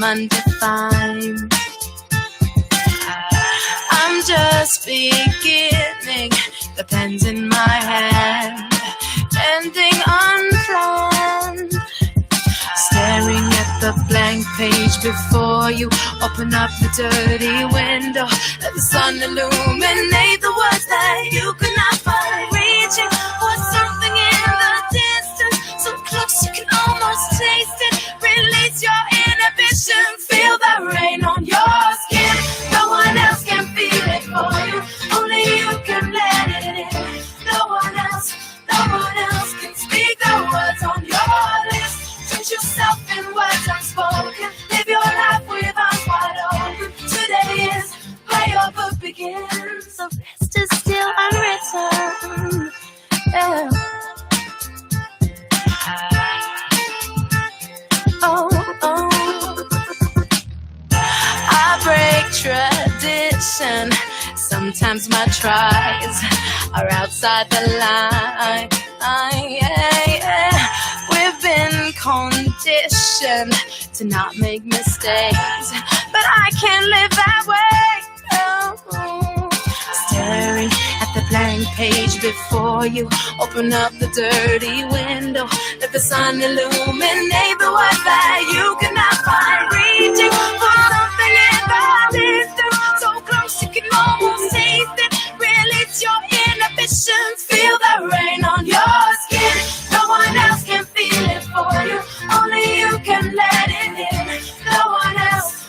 I'm undefined. I'm just beginning, the pen's in my hand, ending unplanned. Staring at the blank page before you, open up the dirty window, let the sun illuminate the words that you could not find. Reaching for something in the distance, so close you can almost taste it. Release your inhibition, feel the rain on your skin. No one else can feel it for you, only you can let it in. No one else can speak the words on your lips. Treat yourself in words unspoken, live your life with arms wide open. Today is where your book begins, the rest is still unwritten. Yeah. Oh. I break tradition. Sometimes my tries are outside the line. Yeah. We've been conditioned to not make mistakes, but I can't live that way. Oh. Staring at the blank page before you, open up the dirty window, let the sun illuminate the words that you cannot find. Reaching for something in the distance, so close you can almost taste it. Release your inhibitions, feel the rain on your skin. No one else can feel it for you, only you can let it in. No one else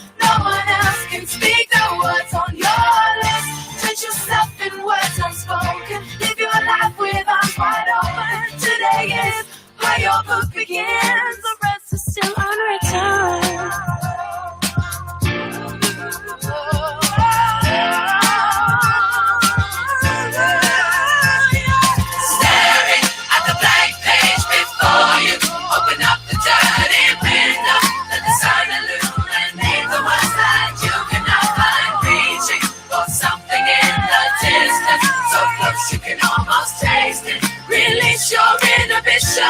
can speak the words on your lips. Treat yourself in words unspoken, live your life with arms wide open. Today is where your book begins, the rest is still unwritten. Staring at the blank page before you, open up the dirty window, let the sun illuminate the words that you cannot find. Reaching for something in the distance, so close you can almost taste it. Release your inhibition,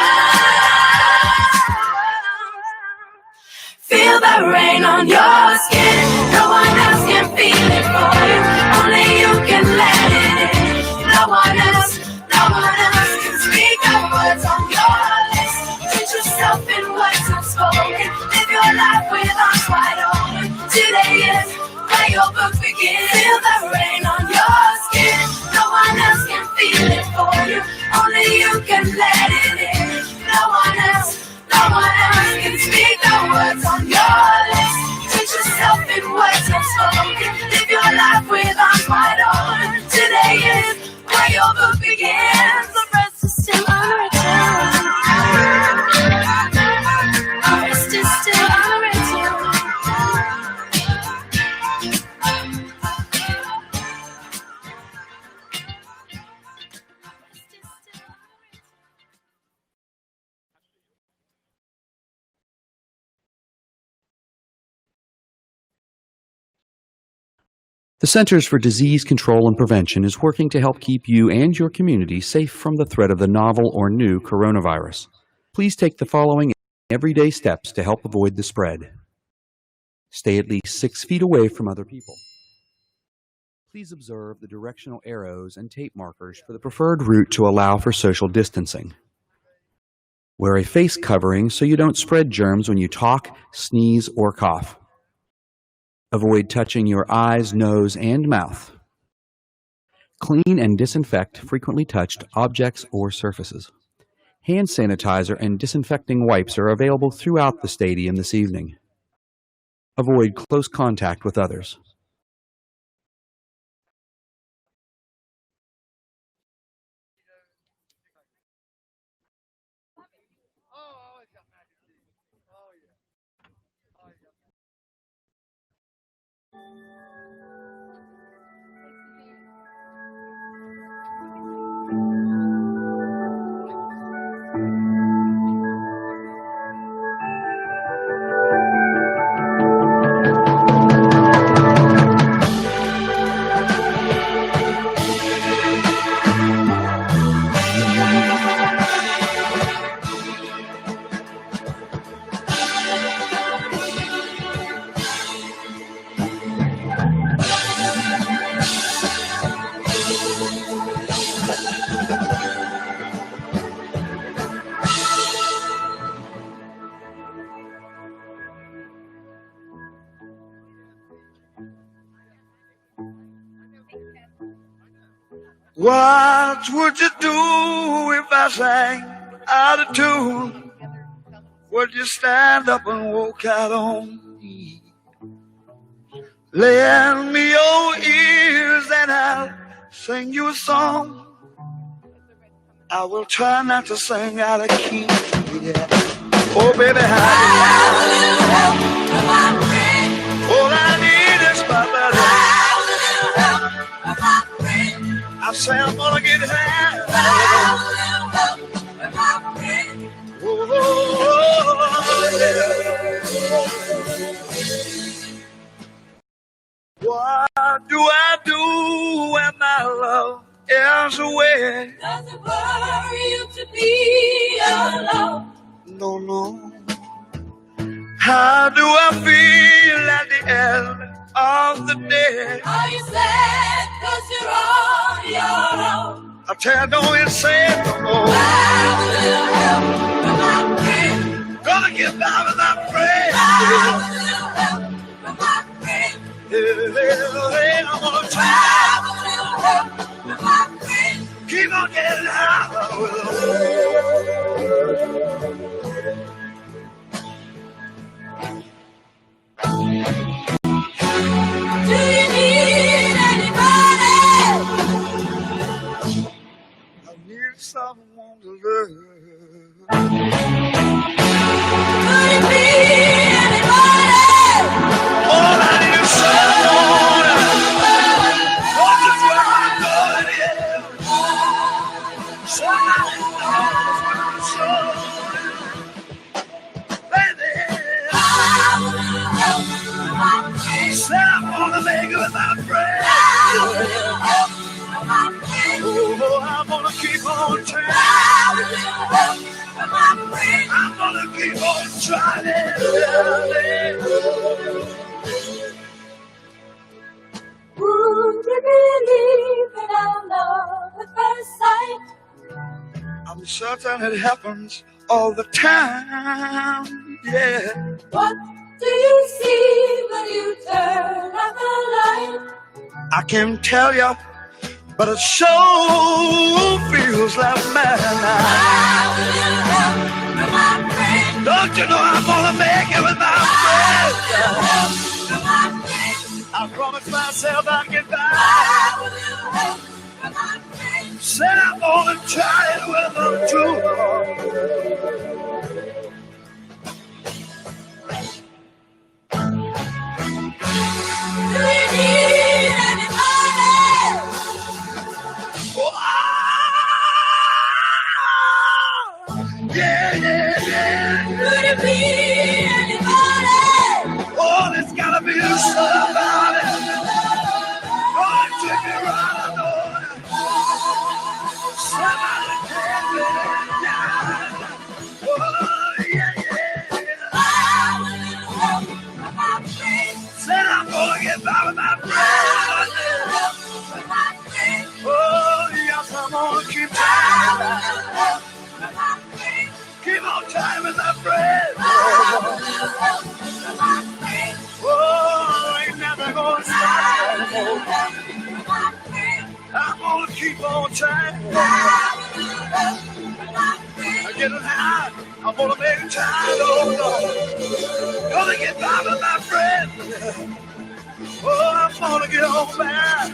feel the rain on your skin. No one else can feel it for you, only you can let it in. No one else can speak the words on your lips. Treat yourself in words unspoken, live your life with arms wide open. Today is where your book begins. Feel the rain on your skin. No one else can feel it for you, only you can let it in. No one else can speak the words on your lips. Treat yourself in words unspoken, live your life with arms wide open. Today is where your book begins, the rest is still unwritten. The rest is still unwritten. The Centers for Disease Control and Prevention is working to help keep you and your community safe from the threat of the novel or new coronavirus. Please take the following everyday steps to help avoid the spread. Stay at least 6 feet away from other people. Please observe the directional arrows and tape markers for the preferred route to allow for social distancing. Wear a face covering so you don't spread germs when you talk, sneeze, or cough. Avoid touching your eyes, nose, and mouth. Clean and disinfect frequently touched objects or surfaces. Hand sanitizer and disinfecting wipes are available throughout the stadium this evening. Avoid close contact with others. What would you do if I sang out of tune? Would you stand up and walk out on me? Lend me your ears and I'll sing you a song. I will try not to sing out of key. Yeah. Oh, baby, how do you help with my friend? All I need is my buddy. How will you help with my friend? I say I'm gonna get high. How will you help with my friend? Oh, yeah. What do I do when my love is away? Does it worry you to be alone? No, no. How do I feel at the end of the day? Are you sad cause you're on your own? I tell you, don't even say it no more. How will you help with my friend? Gonna get by with my friend. How will you help with my friend? Hey, I'm gonna try. How will you help with my friend? Keep on getting high. Do you need anybody? I need someone to love. Could it be anybody? All I need is someone. What is what I'm doing here? Somebody knows what I'm showing. Baby, How will you help with my friend? said I'm gonna make it with my friend. How will you help with my friend? Oh, I'm gonna keep on trying. How will you help with my friend? I'm gonna keep on trying. Would you believe in our love at first sight? I'm certain it happens all the time. Yeah. What do you see when you turn out the light? I can't tell you, but it sure feels like madness. How will you help with my friend? Don't you know I'm gonna make it with my friend? How will you help with my friend? I promised myself I'd get by. How will you help with my friend? Said I'm gonna try it with them too. Do you need anybody? Oh, yeah, yeah, yeah. Could it be anybody? Oh, there's gotta be somebody. Oh, take me right on the somebody take me down. Oh, yeah, yeah. How will you help with my friend? Said I'm gonna get by with my friend. How will you help with my friend? Oh, yes, I'm gonna keep How trying. will you help with my friend? Keep on trying with my friend. How will you help with my friend? Oh, ain't never gonna stop. How will you help with my friend? I'm gonna keep on trying. How will you help with my friend? I'm getting high. I'm gonna make it time. Oh, Lord. Gonna get by with my friend. Oh, I'm gonna get on back.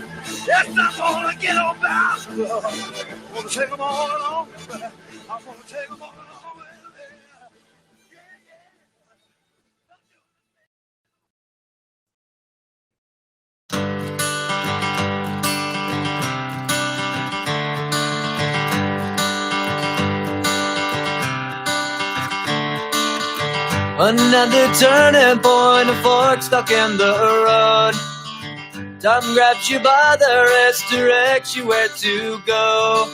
Yes, I'm gonna get on back. I'm gonna take them all along. I'm gonna take them all along. Another turning point, a fork stuck in the road. Time grabs you by the wrist, directs you where to go.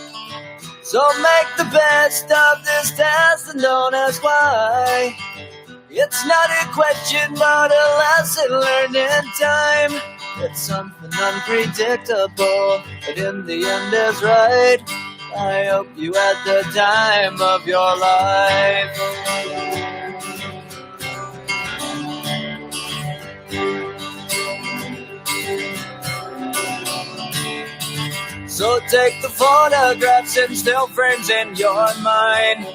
So make the best of this test and don't ask why. It's not a question, but a lesson learned in time. It's something unpredictable, but in the end is right. I hope you had the time of your life. So take the photographs and still frames in your mind,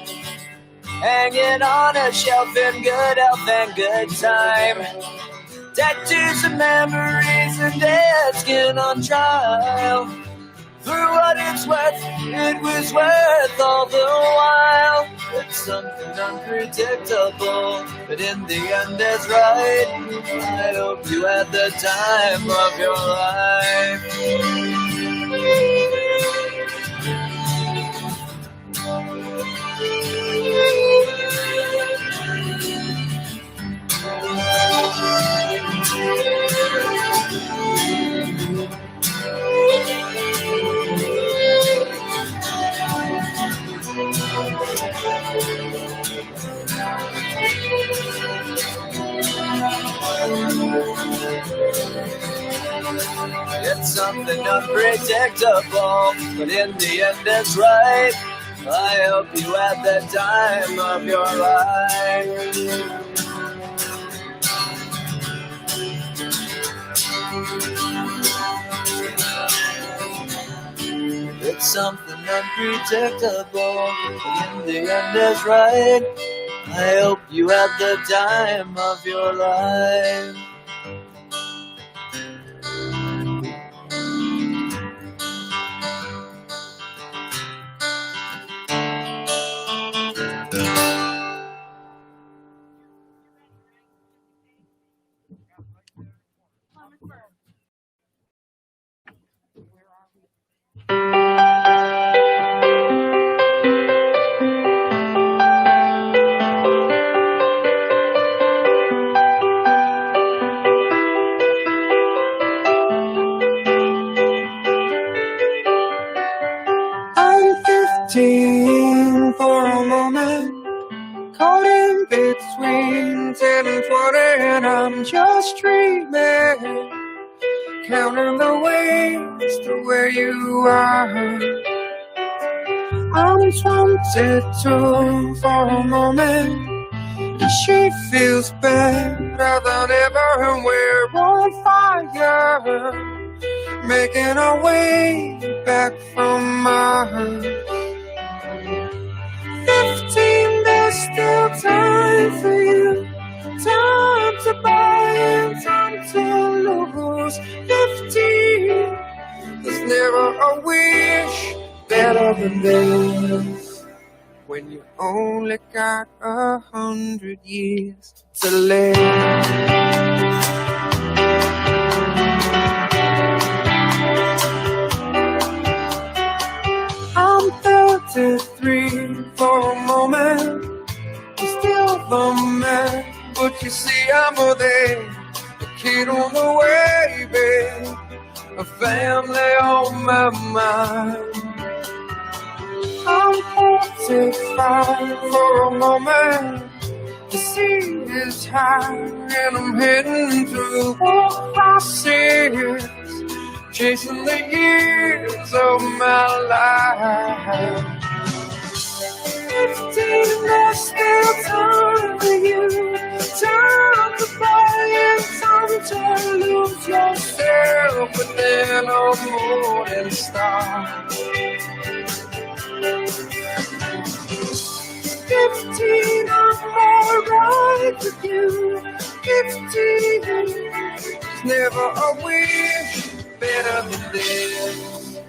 hanging on a shelf in good health and good time. Tattoos and memories and dead skin on trial. For what it's worth, it was worth all the while. It's something unpredictable, but in the end it's right. I hope you had the time of your life. It's something unpredictable, but in the end it's right. I hope you had the time of your life. It's something unpredictable, but in the end it's right. I hope you had the time of your life. I'm 15 for a moment, caught in between 10 and 20, and I'm just dreaming, counting the ways to where you are. I'm 22 for a moment, and she feels better than ever, and we're on fire, making our way back from Mars. 15, there's still time for you, time to buy and time to lose. 15, there's never a wish better than this, when you only got 100 years to live. I'm 33 for a moment, I'm still the man, but you see I'm a kid on the way, babe, a family on my mind. I'm 45 for a moment, the sea is high and I'm heading through the process, chasing the years of my life. 15, there's still time for you, time to buy and time to lose yourself within a morning star. 15, I'm alright with you. 15, there's never a wish better than this,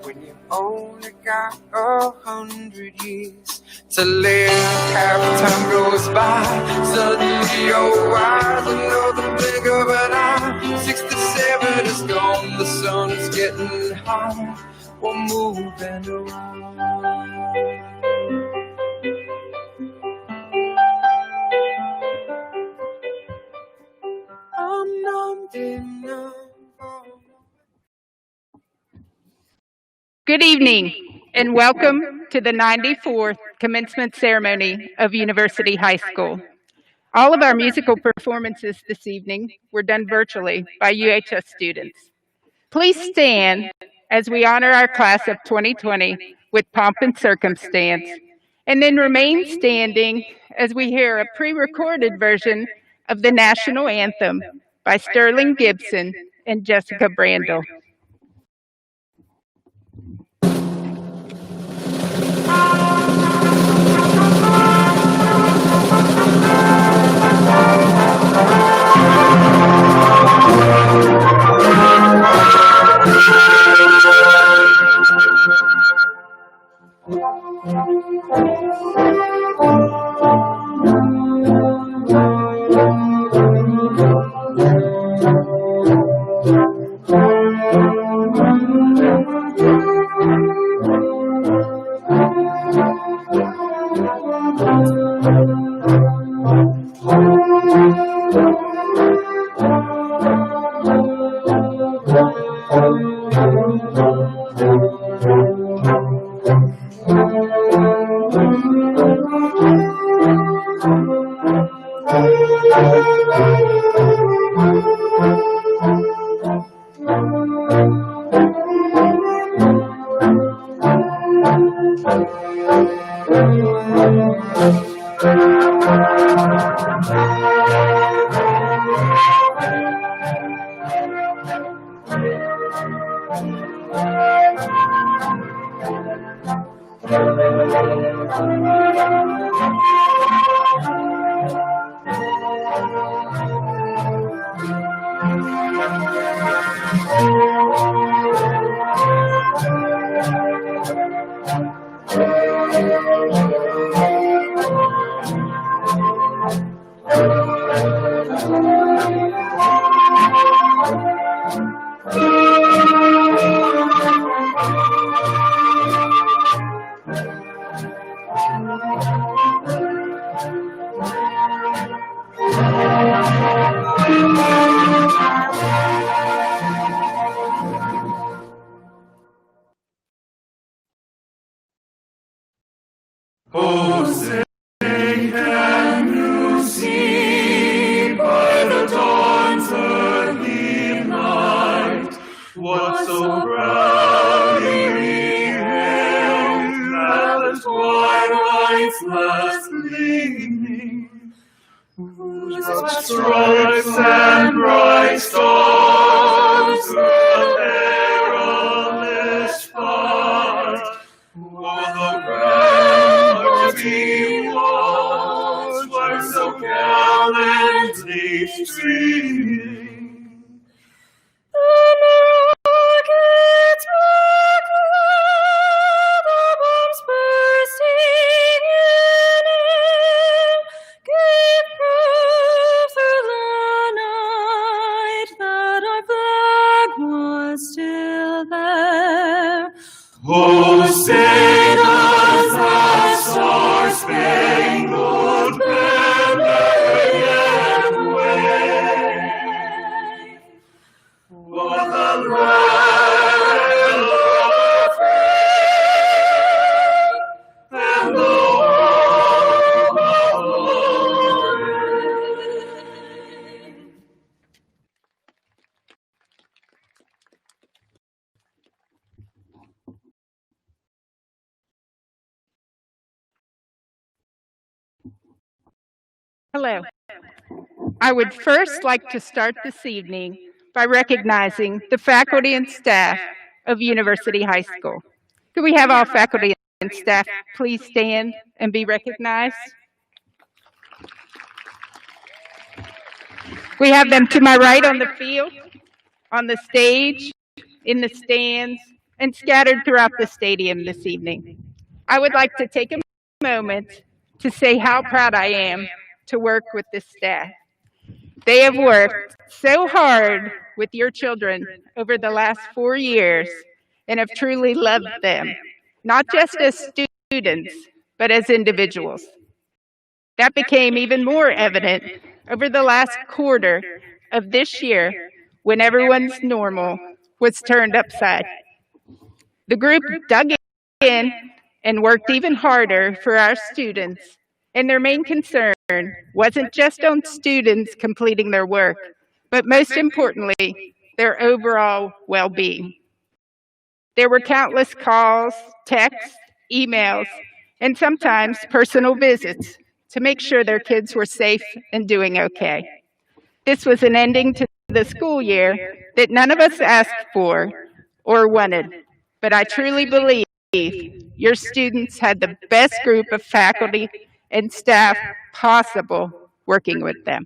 when you only got 100 years to live. Half time goes by, suddenly you're wise, another blink of an eye. 67 is gone, the sun is getting hot, we're moving around. I'm numbed enough. Good evening, and welcome to the 94th commencement ceremony of University High School. All of our musical performances this evening were done virtually by UHS students. Please stand as we honor our class of 2020 with pomp and circumstance, and then remain standing as we hear a pre-recorded version of the national anthem by Sterling Gibson and Jessica Brandel. Oh, say, can you see by the dawn's early light what so proudly hailed at the twilight's last gleaming, whose stripes and bright stars the perilous fight o'er the Ramparty walls were so gallantly streaming. The rockets rock loud, the bombs bursting in air gave proof through the night that our flag was still there. Oh, say does that star-spangled banner yet wave o'er the land of freedom and the home of glory? Hello. I would first like to start this evening by recognizing the faculty and staff of University High School. Could we have all faculty and staff please stand and be recognized? We have them to my right on the field, on the stage, in the stands, and scattered throughout the stadium this evening. I would like to take a moment to say how proud I am to work with this staff. They have worked so hard with your children over the last 4 years and have truly loved them, not just as students, but as individuals. That became even more evident over the last quarter of this year when everyone's normal was turned upside. The group dug in and worked even harder for our students, and their main concern wasn't just on students completing their work, but most importantly, their overall well-being. There were countless calls, texts, emails, and sometimes personal visits to make sure their kids were safe and doing okay. This was an ending to the school year that none of us asked for or wanted, but I truly believe your students had the best group of faculty and staff possible working with them.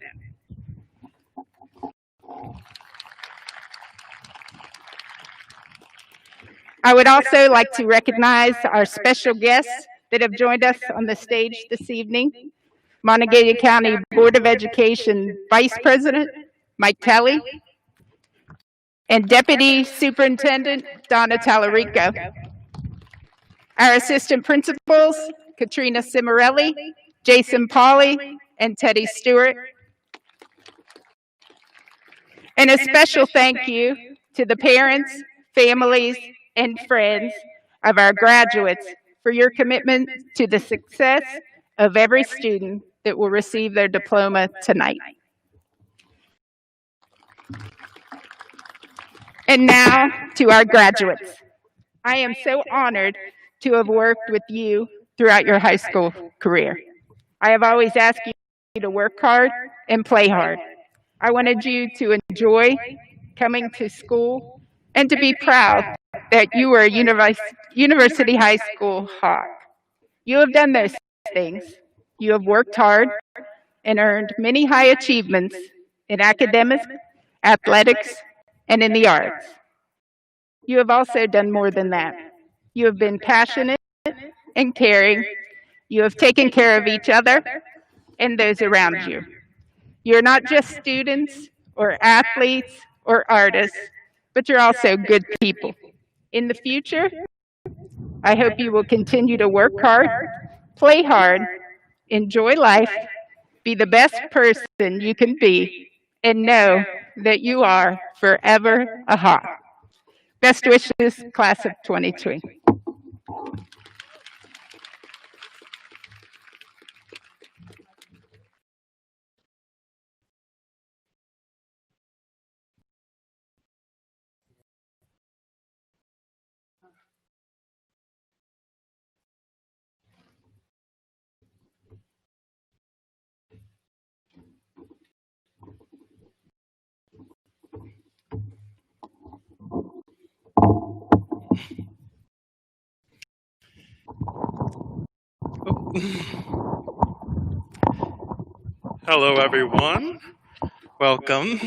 I would also like to recognize our special guests that have joined us on the stage this evening. Montague County Board of Education Vice President Mike Kelly, and Deputy Superintendent Donna Tallarico. Our assistant principals, Katrina Cimarelli, Jason Pauley, and Teddy Stewart. And a special thank you to the parents, families, and friends of our graduates for your commitment to the success of every student that will receive their diploma tonight. And now to our graduates. I am so honored to have worked with you throughout your high school career. I have always asked you to work hard and play hard. I wanted you to enjoy coming to school and to be proud that you were a University High School Hawk. You have done those things. You have worked hard and earned many high achievements in academics, athletics, and in the arts. You have also done more than that. You have been passionate and caring. You have taken care of each other and those around you. You're not just students or athletes or artists, but you're also good people. In the future, I hope you will continue to work hard, play hard, enjoy life, be the best person you can be, and know that you are forever a Hawk. Best wishes, class of 2020. Hello, everyone. Welcome.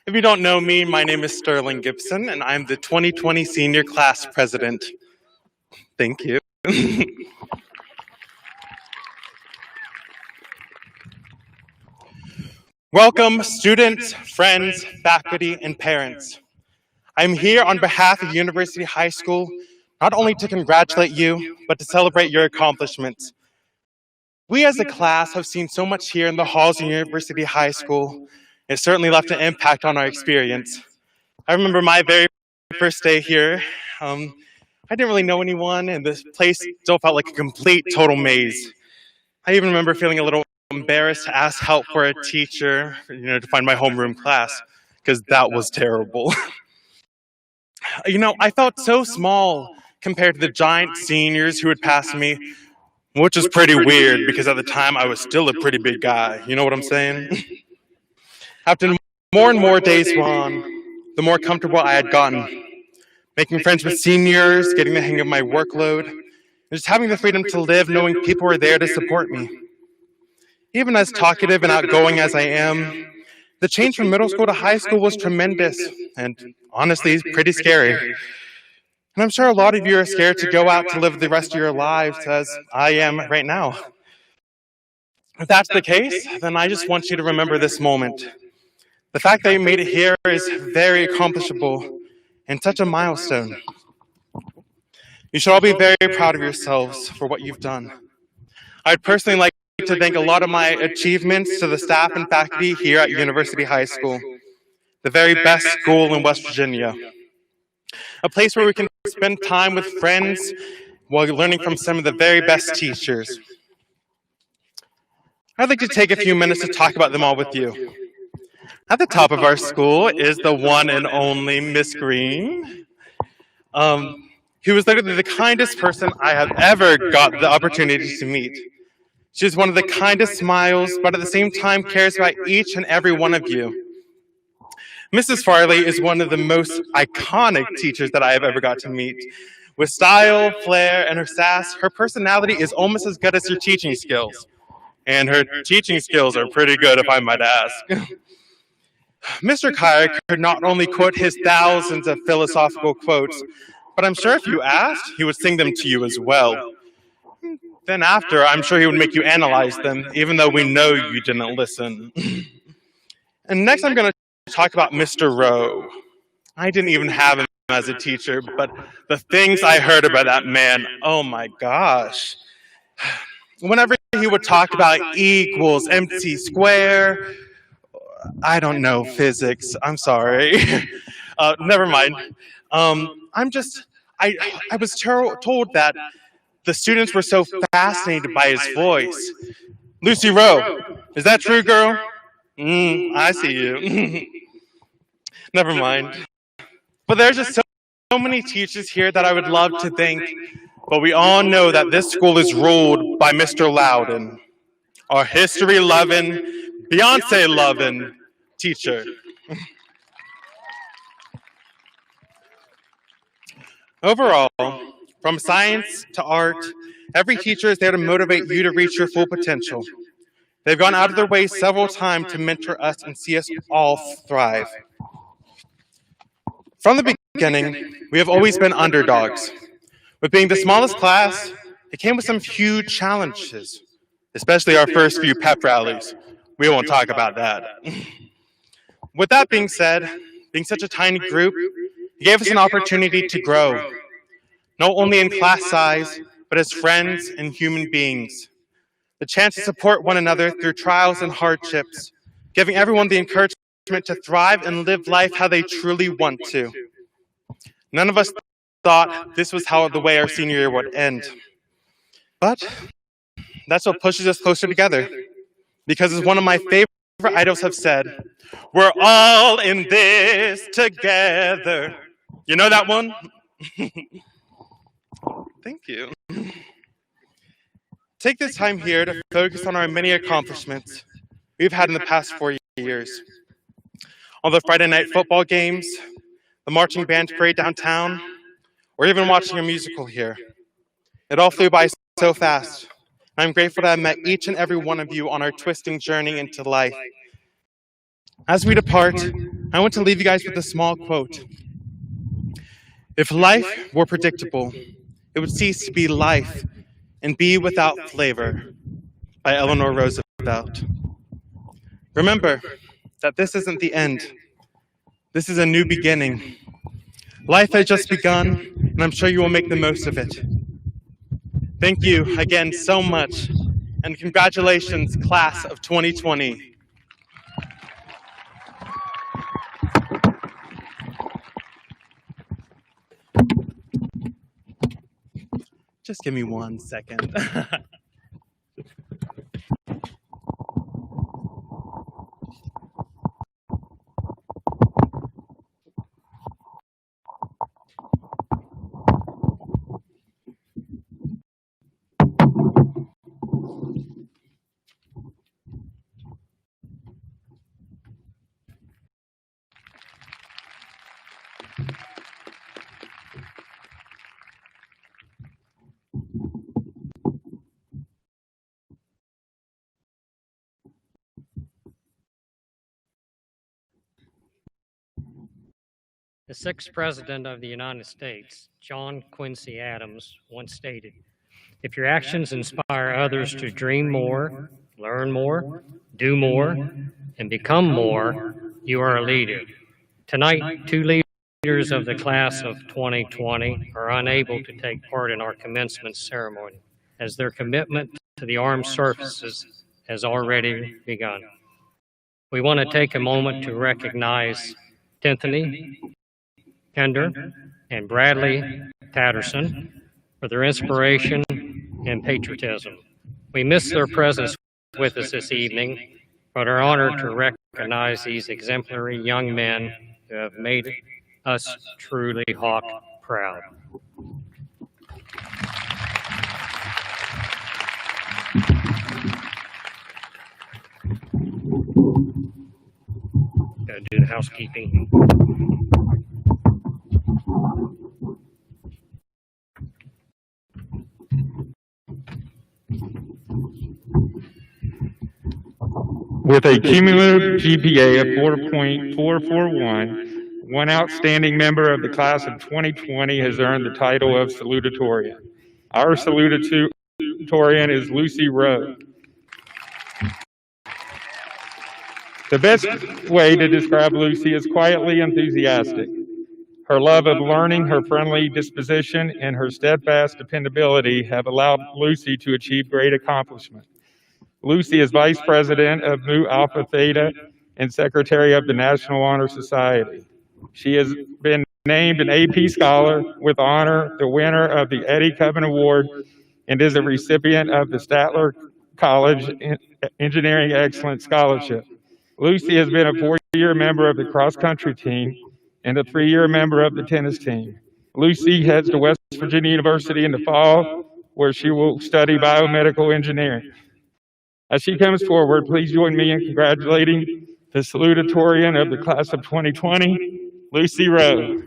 If you don't know me, my name is Sterling Gibson, and I'm the 2020 Senior Class President. Thank you. Welcome, students, friends, faculty, and parents. I'm here on behalf of University High School, not only to congratulate you, but to celebrate your accomplishments. We as a class have seen so much here in the halls of University High School. It certainly left an impact on our experience. I remember my very first day here. I didn't really know anyone, and this place still felt like a complete, total maze. I even remember feeling a little embarrassed to ask help for a teacher, to find my homeroom class, because that was terrible. I felt so small compared to the giant seniors who would pass me, which is pretty weird because at the time I was still a pretty big guy. You know what I'm saying? After more and more days went on, the more comfortable I had gotten. Making friends with seniors, getting the hang of my workload, and just having the freedom to live knowing people were there to support me. Even as talkative and outgoing as I am, the change from middle school to high school was tremendous and honestly pretty scary. And I'm sure a lot of you are scared to go out to live the rest of your lives as I am right now. If that's the case, then I just want you to remember this moment. The fact that you made it here is very accomplishable and such a milestone. You should all be very proud of yourselves for what you've done. I'd personally like to thank a lot of my achievements to the staff and faculty here at University High School, the very best school in West Virginia. A place where we can spend time with friends while learning from some of the very best teachers. I'd like to take a few minutes to talk about them all with you. At the top of our school is the one and only Miss Green, who is literally the kindest person I have ever got the opportunity to meet. She has one of the kindest smiles, but at the same time cares about each and every one of you. Mrs. Farley is one of the most iconic teachers that I have ever got to meet. With style, flair, and her sass, her personality is almost as good as her teaching skills. And her teaching skills are pretty good, if I might ask. Mr. Kyer could not only quote his thousands of philosophical quotes, but I'm sure if you asked, he would sing them to you as well. Then after, I'm sure he would make you analyze them, even though we know you didn't listen. And next I'm going to talk about Mr. Rowe. I didn't even have him as a teacher, but the things I heard about that man, oh my gosh. Whenever he would talk about E equals MC square, I don't know physics, I'm sorry. Never mind. I was told that the students were so fascinated by his voice. Lucy Rowe, is that true, girl? I see you. Never mind. But there's just so many teachers here that I would love to thank, but we all know that this school is ruled by Mr. Loudon, our history-loving, Beyonce-loving teacher. Overall, from science to art, every teacher is there to motivate you to reach your full potential. They've gone out of their way several times to mentor us and see us all thrive. From the beginning, we have always been underdogs. With being the smallest class, it came with some huge challenges, especially our first few pep rallies. We won't talk about that. With that being said, being such a tiny group, it gave us an opportunity to grow, not only in class size, but as friends and human beings. The chance to support one another through trials and hardships, giving everyone the encouragement to thrive and live life how they truly want to. None of us thought this was how the way our senior year would end. But that's what pushes us closer together. Because as one of my favorite idols have said, we're all in this together. You know that one? Thank you. Take this time here to focus on our many accomplishments we've had in the past 4 years. All the Friday night football games, the marching band parade downtown, or even watching a musical here. It all flew by so fast. I'm grateful to have met each and every one of you on our twisting journey into life. As we depart, I want to leave you guys with a small quote. If life were predictable, it would cease to be life and be without flavor, by Eleanor Roosevelt. Remember that this isn't the end. This is a new beginning. Life has just begun, and I'm sure you will make the most of it. Thank you again so much, and congratulations, class of 2020. Just give me 1 second. The sixth President of the United States, John Quincy Adams, once stated, "If your actions inspire others to dream more, learn more, do more, and become more, you are a leader." Tonight, two leaders of the class of 2020 are unable to take part in our commencement ceremony, as their commitment to the armed services has already begun. We want to take a moment to recognize Anthony Pender and Bradley Patterson for their inspiration and patriotism. We miss their presence with us this evening, but are honored to recognize these exemplary young men who have made us truly Hawk proud. Gotta do the housekeeping. With a cumulative GPA of 4.441, one outstanding member of the class of 2020 has earned the title of Salutatorian. Our salutatorian salutatorian is Lucy Rowe. The best way to describe Lucy is quietly enthusiastic. Her love of learning, her friendly disposition, and her steadfast dependability have allowed Lucy to achieve great accomplishment. Lucy is Vice President of Nu Alpha Theta and Secretary of the National Honor Society. She has been named an AP Scholar with honor, the winner of the Eddie Coven Award, and is a recipient of the Statler College Engineering Excellence Scholarship. Lucy has been a 4-year member of the cross-country team and a 3-year member of the tennis team. Lucy heads to West Virginia University in the fall, where she will study biomedical engineering. As she comes forward, please join me in congratulating the salutatorian of the class of 2020, Lucy Rowe.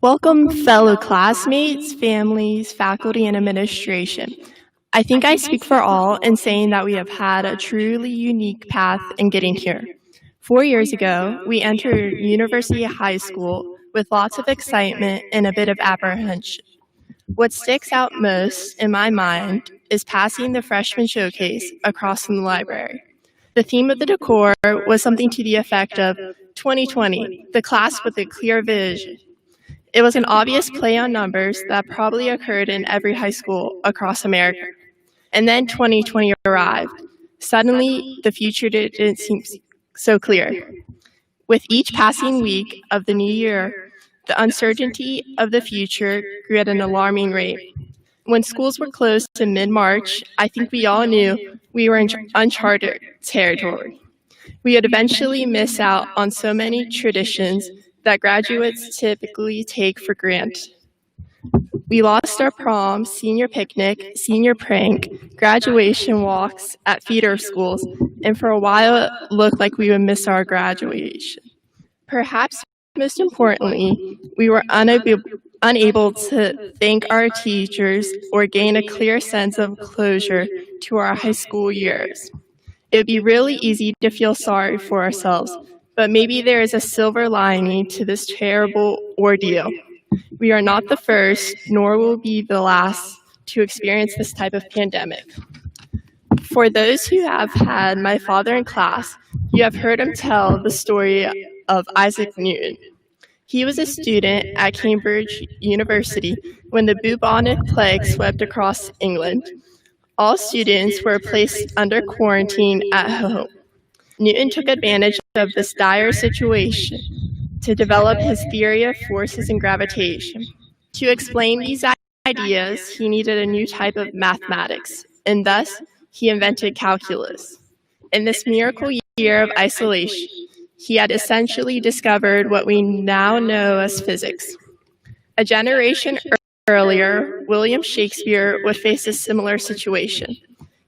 Welcome, fellow classmates, families, faculty, and administration. I think I speak for all in saying that we have had a truly unique path in getting here. 4 years ago, we entered University High School with lots of excitement and a bit of apprehension. What sticks out most in my mind is passing the freshman showcase across from the library. The theme of the decor was something to the effect of 2020, the class with a clear vision. It was an obvious play on numbers that probably occurred in every high school across America. And then 2020 arrived. Suddenly, the future didn't seem so clear. With each passing week of the new year, the uncertainty of the future grew at an alarming rate. When schools were closed in mid-March, I think we all knew we were in uncharted territory. We would eventually miss out on so many traditions that graduates typically take for granted. We lost our prom, senior picnic, senior prank, graduation walks at feeder schools, and for a while it looked like we would miss our graduation. Perhaps most importantly, we were unable to thank our teachers or gain a clear sense of closure to our high school years. It would be really easy to feel sorry for ourselves, but maybe there is a silver lining to this terrible ordeal. We are not the first, nor will be the last, to experience this type of pandemic. For those who have had my father in class, you have heard him tell the story of Isaac Newton. He was a student at Cambridge University when the bubonic plague swept across England. All students were placed under quarantine at home. Newton took advantage of this dire situation to develop his theory of forces and gravitation. To explain these ideas, he needed a new type of mathematics, and thus he invented calculus. In this miracle year of isolation, he had essentially discovered what we now know as physics. A generation earlier, William Shakespeare would face a similar situation.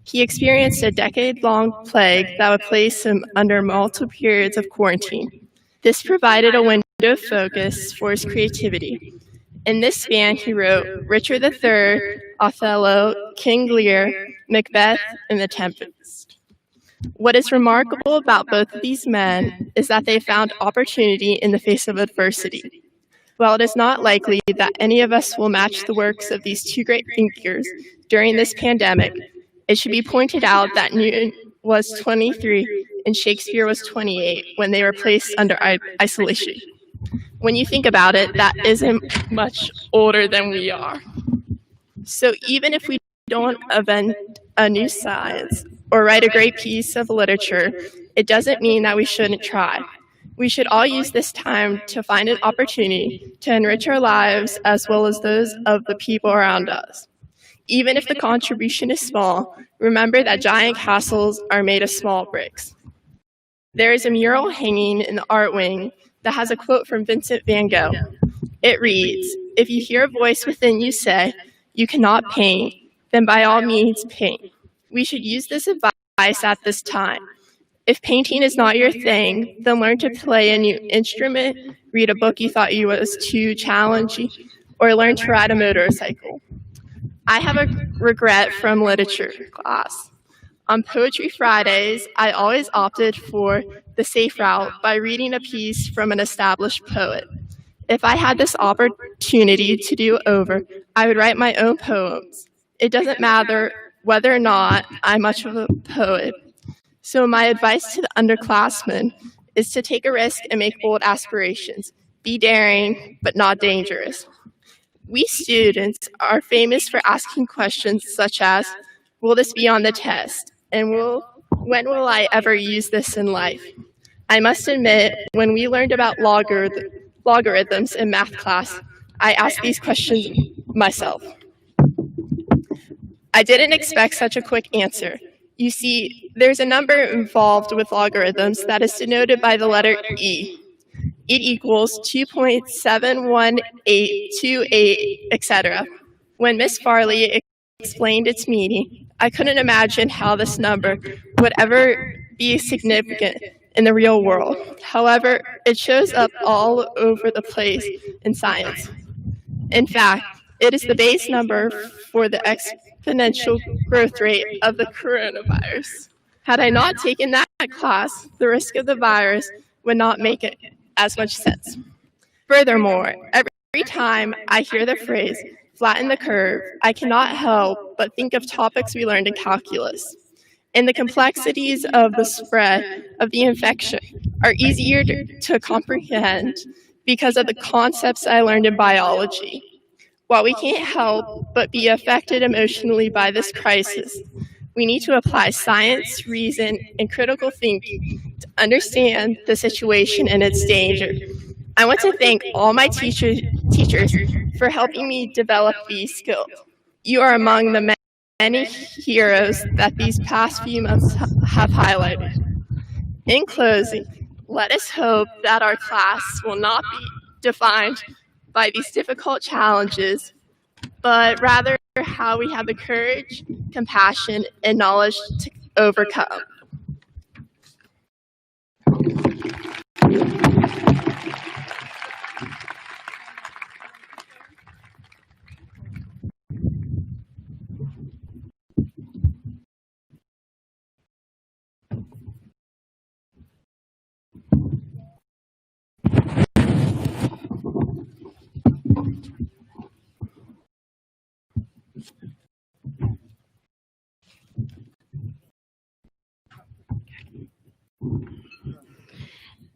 He experienced a decade-long plague that would place him under multiple periods of quarantine. This provided a window of focus for his creativity. In this span, he wrote Richard III, Othello, King Lear, Macbeth, and The Tempest. What is remarkable about both of these men is that they found opportunity in the face of adversity. While it is not likely that any of us will match the works of these two great thinkers during this pandemic, it should be pointed out that Newton was 23 and Shakespeare was 28 when they were placed under isolation. When you think about it, that isn't much older than we are. So even if we don't invent a new science or write a great piece of literature, it doesn't mean that we shouldn't try. We should all use this time to find an opportunity to enrich our lives as well as those of the people around us. Even if the contribution is small, remember that giant castles are made of small bricks. There is a mural hanging in the art wing that has a quote from Vincent van Gogh. It reads, "If you hear a voice within you say, you cannot paint, then by all means paint. We should use this advice at this time. If painting is not your thing, then learn to play a new instrument, read a book you thought you was too challenging, or learn to ride a motorcycle. I have a regret from literature class. On Poetry Fridays, I always opted for the safe route by reading a piece from an established poet. If I had this opportunity to do over, I would write my own poems. It doesn't matter whether or not I'm much of a poet. So my advice to the underclassmen is to take a risk and make bold aspirations. Be daring, but not dangerous. We students are famous for asking questions such as, will this be on the test? And when will I ever use this in life? I must admit, when we learned about logarithms in math class, I asked these questions myself. I didn't expect such a quick answer. You see, there's a number involved with logarithms that is denoted by the letter E. It equals 2.71828, etc. When Miss Farley explained its meaning, I couldn't imagine how this number would ever be significant in the real world. However, it shows up all over the place in science. In fact, it is the base number for the exponential growth rate of the coronavirus. Had I not taken that class, the risk of the virus would not make it as much sense. Furthermore, every time I hear the phrase, flatten the curve, I cannot help but think of topics we learned in calculus. And the complexities of the spread of the infection are easier to comprehend because of the concepts I learned in biology. While we can't help but be affected emotionally by this crisis, we need to apply science, reason, and critical thinking to understand the situation and its danger. I want to thank all my teachers for helping me develop these skills. You are among the many heroes that these past few months have highlighted. In closing, let us hope that our class will not be defined by these difficult challenges, but rather how we have the courage, compassion, and knowledge to overcome.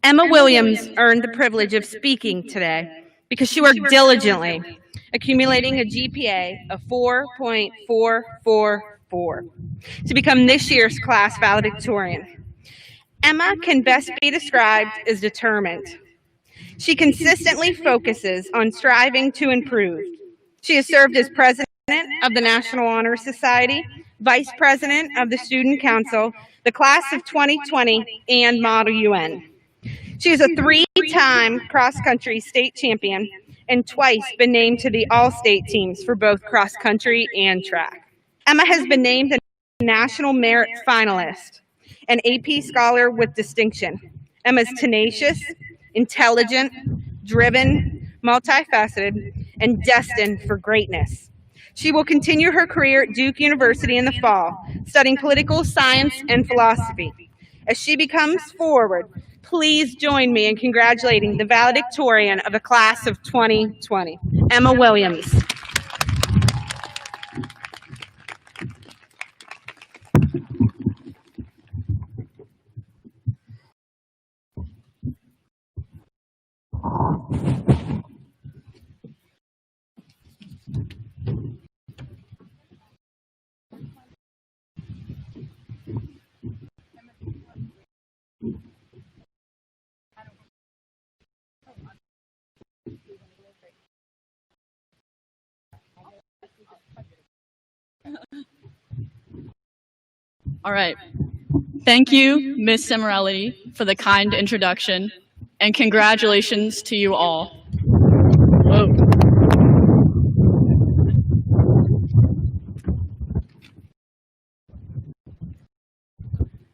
Emma Williams earned the privilege of speaking today because she worked diligently, accumulating a GPA of 4.444 to become this year's class valedictorian. Emma can best be described as determined. She consistently focuses on striving to improve. She has served as president of the National Honor Society, vice president of the Student Council, the class of 2020, and Model UN. She is a 3-time cross-country state champion and twice been named to the all-state teams for both cross-country and track. Emma has been named a National Merit Finalist, an AP Scholar with distinction. Emma is tenacious, intelligent, driven, multifaceted, and destined for greatness. She will continue her career at Duke University in the fall, studying political science and philosophy. As she becomes forward, please join me in congratulating the valedictorian of the class of 2020, Emma Williams. All right. Thank you, Ms. Semorelli, for the kind introduction, and congratulations to you all. Whoa.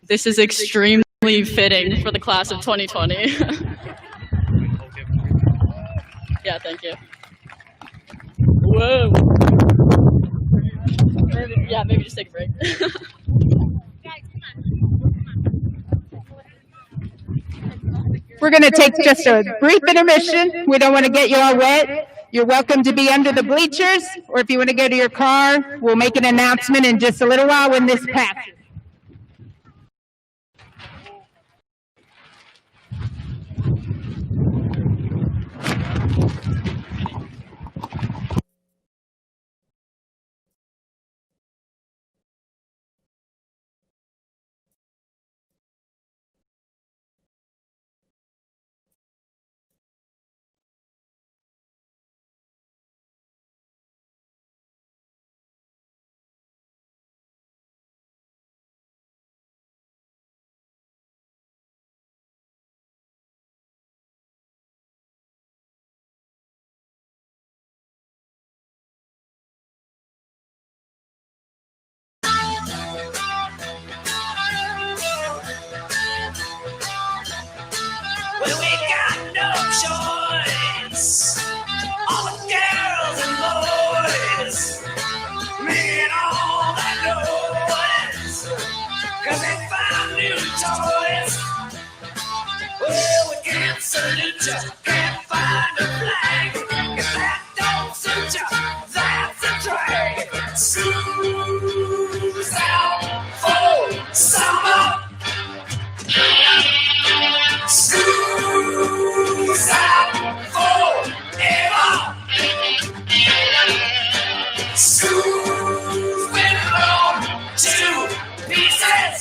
This is extremely fitting for the class of 2020. Yeah, thank you. Whoa. Maybe just take a break. We're going to take just a brief intermission. We don't want to get you all wet. You're welcome to be under the bleachers, or if you want to go to your car, we'll make an announcement in just a little while when this passes. Well, we got no choice. All the girls and boys making all that noise, 'cause they found new toys. Well, we can't salute ya, can't find a flag. If that don't suit ya, that's a drag. School's out for summer. School's out forever. School's been blown to pieces.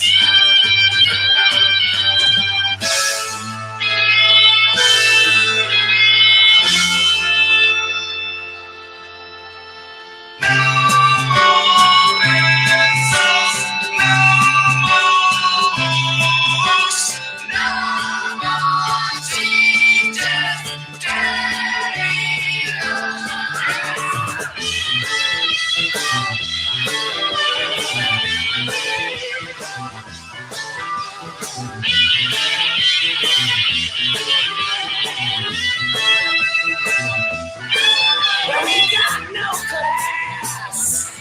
Well, we got no class,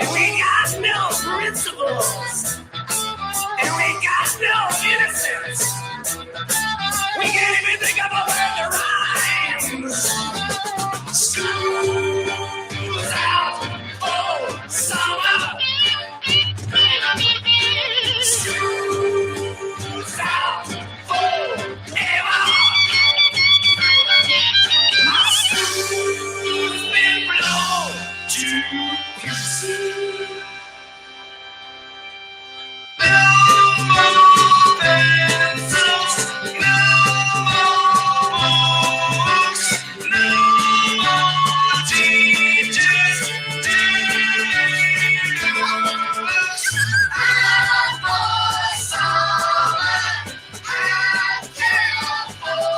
and we got no principles, and we got no innocence. We can't even think of a word to rhyme. School's out for summer. School's out forever. My school's been blown to pieces. No more pencils, no more books, no more teachers, books. Out for summer, and careful.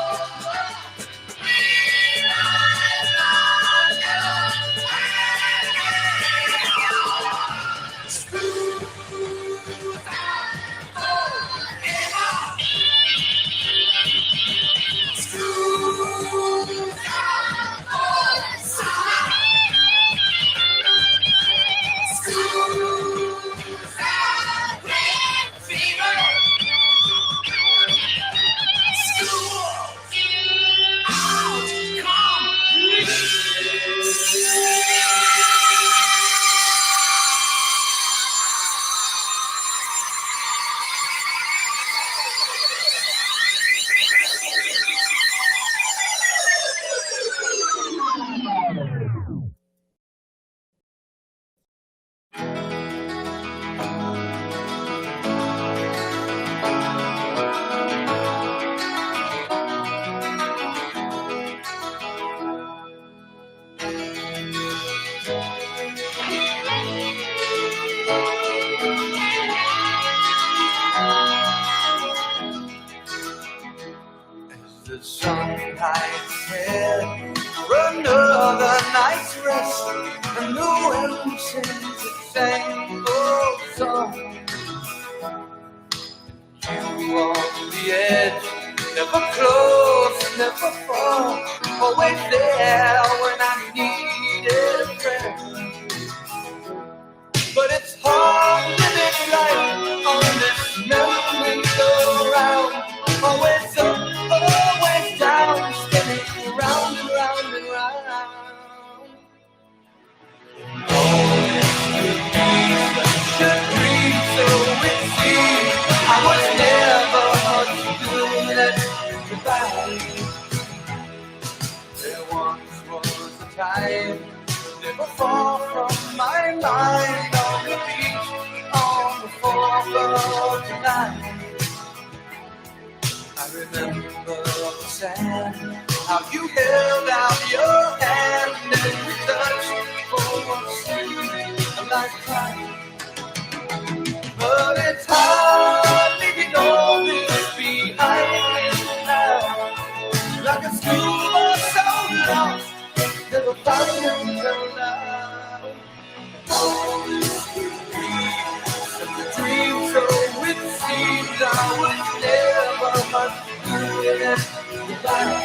The sun hides head for another night's rest, and the wind sings the same old song. Never close, never far, always there when I needed a friend. But it's hard living life on this merry-go-round. Always up, always down, spinning round and round and round. Always could be such a dream, so it seems I was never much good at goodbye. There once was a time never far from my mind, on the beach, on the 4th of July. I remember the sand, how you held out your hand and we touched for what seemed a lifetime. But it's hard leaving all this behind now, like a schoolboy so lost, never found him till now. Oh, this could be such a dream, so it seems I was never much good at goodbye.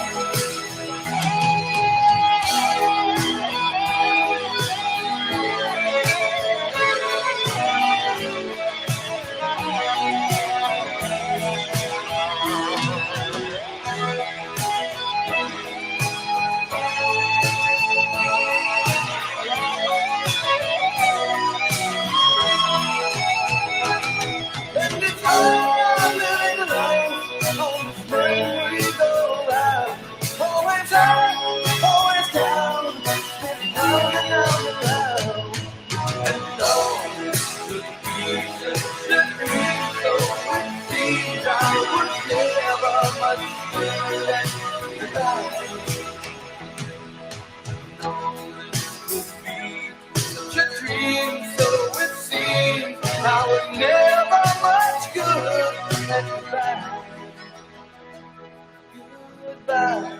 And it's hard living alone on this merry-go-round. Always up, always down, and down and down and down. And all this could be such a dream, so it seems I was never much good at goodbye. All this could be such a dream, so it seems I was never much good at goodbye. Goodbye.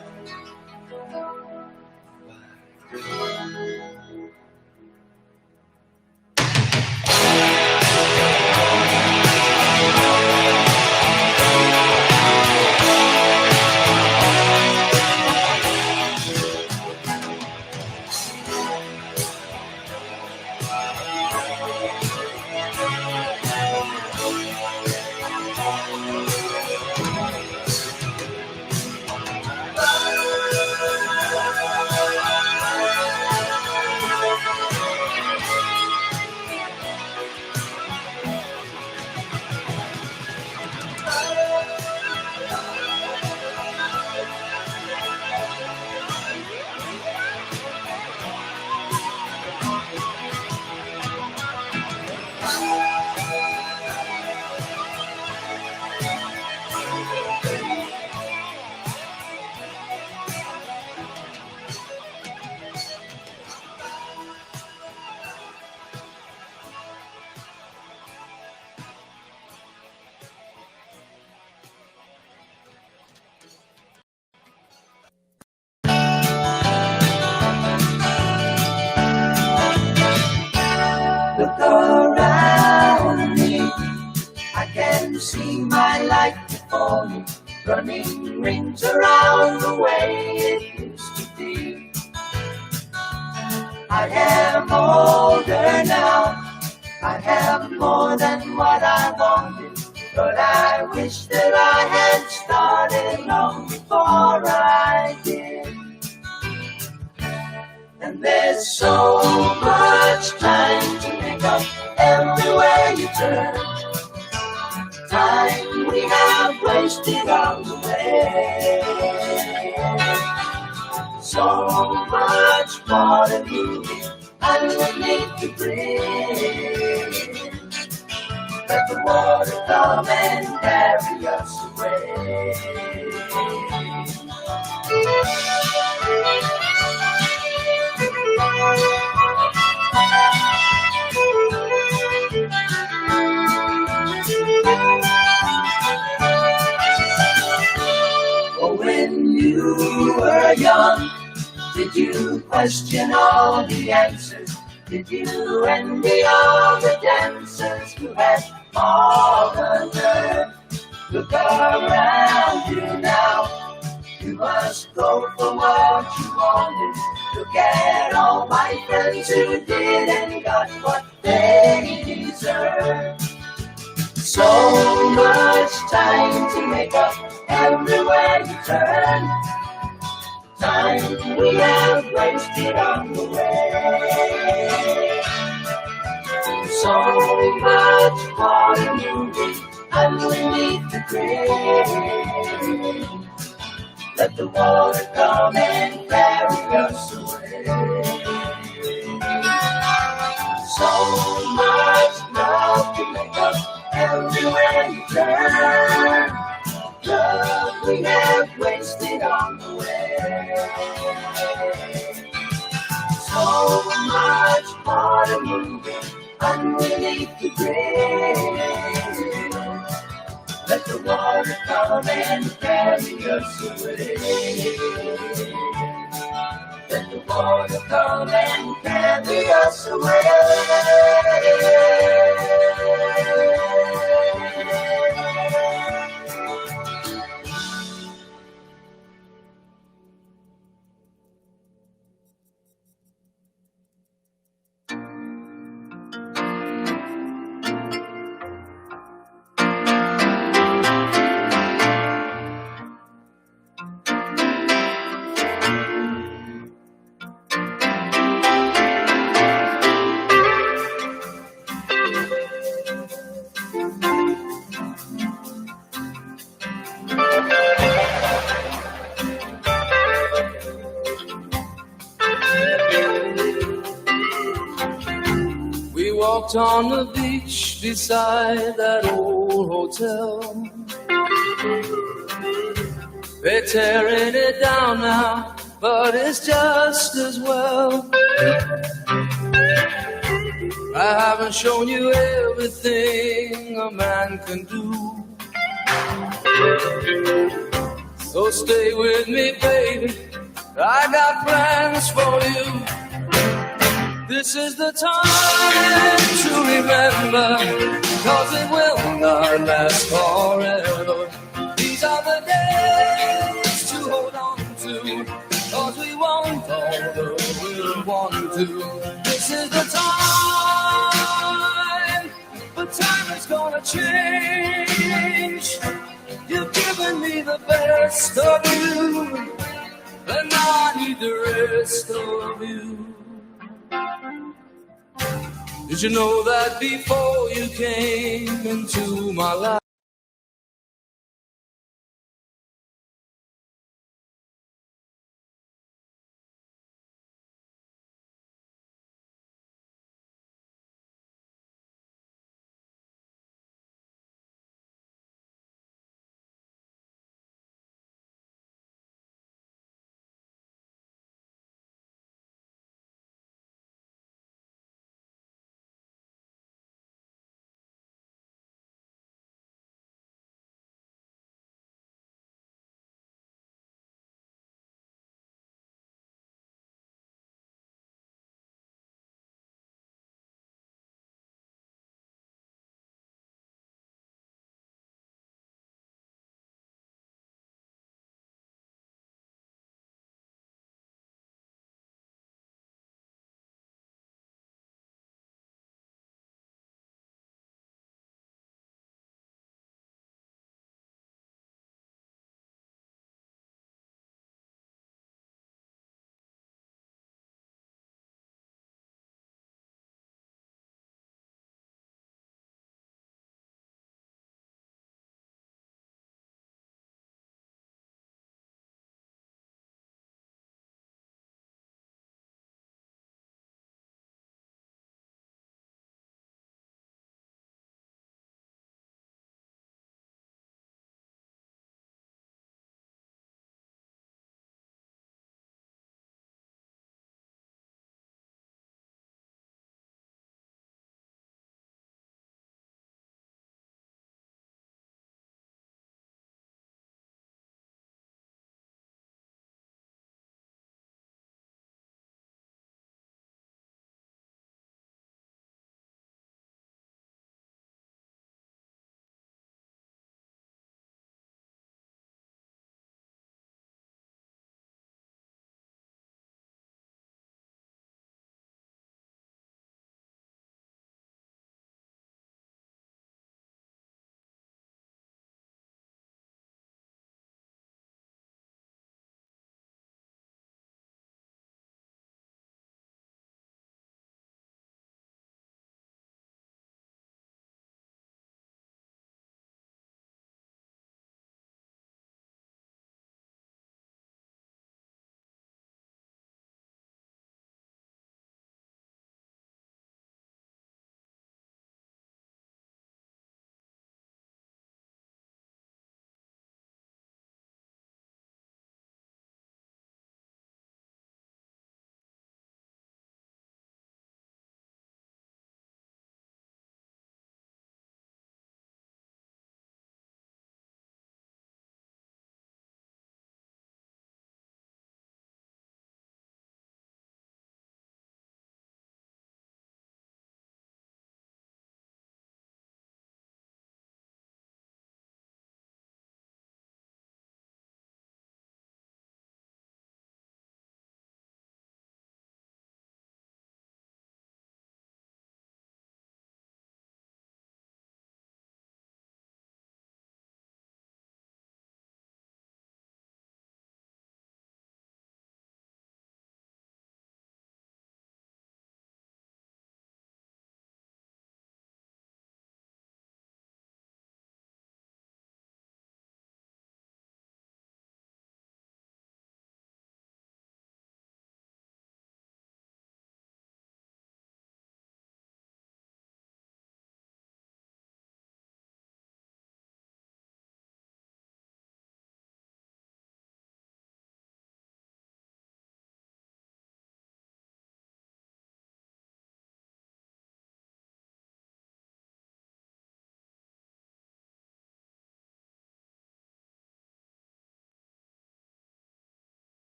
Look around me, I can see my life before me, running rings around the way it used to be. I am older now, I have more than what I wanted, but I wish that I had started long before I did. And there's so much time to make up everywhere you turn. Time we have wasted on the way. So much more to do, and we need to bring. Let the water come and carry us away. When you were young, did you question all the answers? Did you envy all the dancers who had all the nerve? Look around you now. You must go for what you wanted. Look at all my friends who did and got what they deserve. So much time to make up everywhere you turn. Time we have wasted on the way. So much water moving underneath the grave. Let the water come and carry us away. So much love to make up everywhere you turn. Love we have wasted on the way. So much water moving underneath the grave. Let the water come and carry us away. Let the water come and carry us We walked on the beach beside that old hotel. They're tearing it down now, but it's just as well. I haven't shown you everything a man can do, so stay with me, baby. I got plans for you. This is the time to remember, 'cause it will not last forever. These are the days to hold on to, 'cause we won't although we'll want to. This is the time, but time is gonna change. You've given me the best of you, and now I need the rest of you. Did you know that before you came into my life?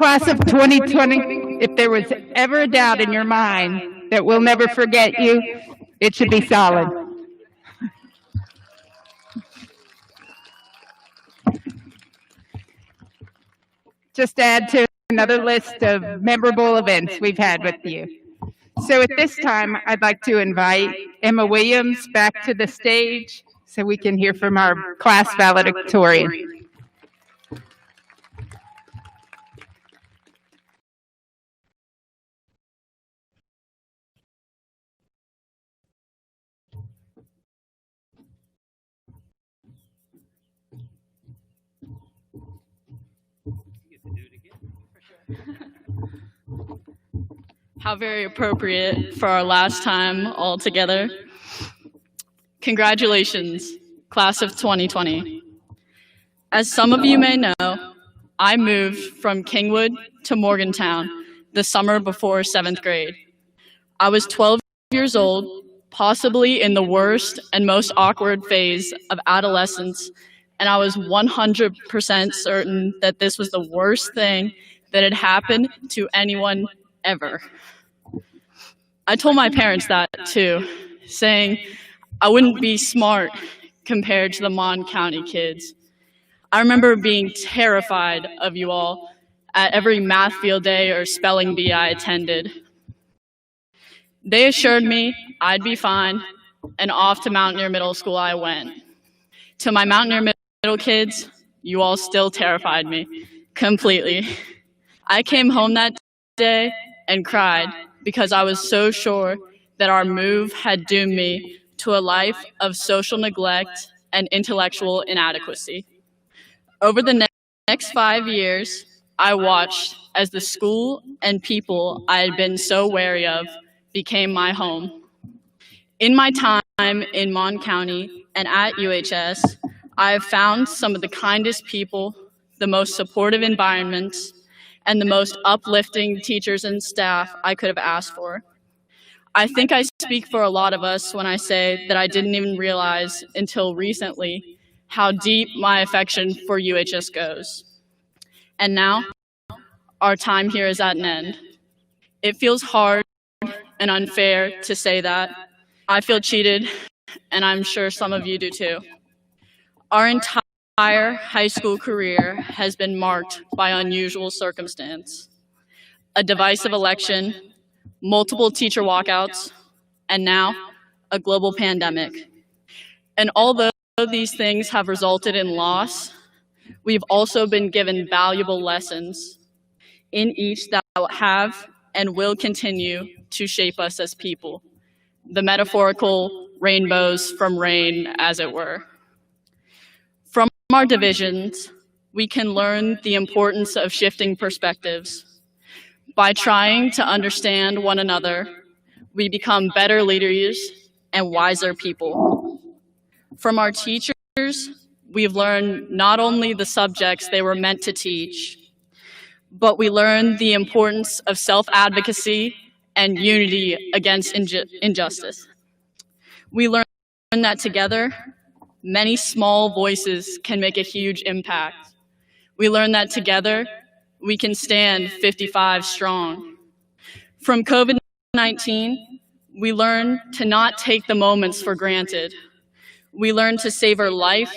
Class of 2020, if there was ever a doubt in your mind that we'll never forget you, it should be solid. Just add to another list of memorable events we've had with you. So at this time, I'd like to invite Emma Williams back to the stage so we can hear from our class valedictorian. How very appropriate for our last time all together. Congratulations, class of 2020. As some of you may know, I moved from Kingwood to Morgantown the summer before 7th grade. I was 12 years old, possibly in the worst and most awkward phase of adolescence, and I was 100% certain that this was the worst thing that had happened to anyone ever. I told my parents that too, saying I wouldn't be smart compared to the Mon County kids. I remember being terrified of you all at every math field day or spelling bee I attended. They assured me I'd be fine, and off to Mountaineer Middle School I went. To my Mountaineer Middle kids, you all still terrified me completely. I came home that day and cried because I was so sure that our move had doomed me to a life of social neglect and intellectual inadequacy. Over the next 5 years, I watched as the school and people I had been so wary of became my home. In my time in Mon County and at UHS, I have found some of the kindest people, the most supportive environments, and the most uplifting teachers and staff I could have asked for. I think I speak for a lot of us when I say that I didn't even realize until recently how deep my affection for UHS goes. And now, our time here is at an end. It feels hard and unfair to say that. I feel cheated, and I'm sure some of you do too. Our entire high school career has been marked by unusual circumstance. A divisive election, multiple teacher walkouts, and now a global pandemic. And although these things have resulted in loss, we've also been given valuable lessons in each that have and will continue to shape us as people. The metaphorical rainbows from rain, as it were. From our divisions, we can learn the importance of shifting perspectives. By trying to understand one another, we become better leaders and wiser people. From our teachers, we've learned not only the subjects they were meant to teach, but we learned the importance of self-advocacy and unity against injustice. We learned that together, many small voices can make a huge impact. We learned that together, we can stand 55 strong. From COVID-19, we learned to not take the moments for granted. We learned to savor life,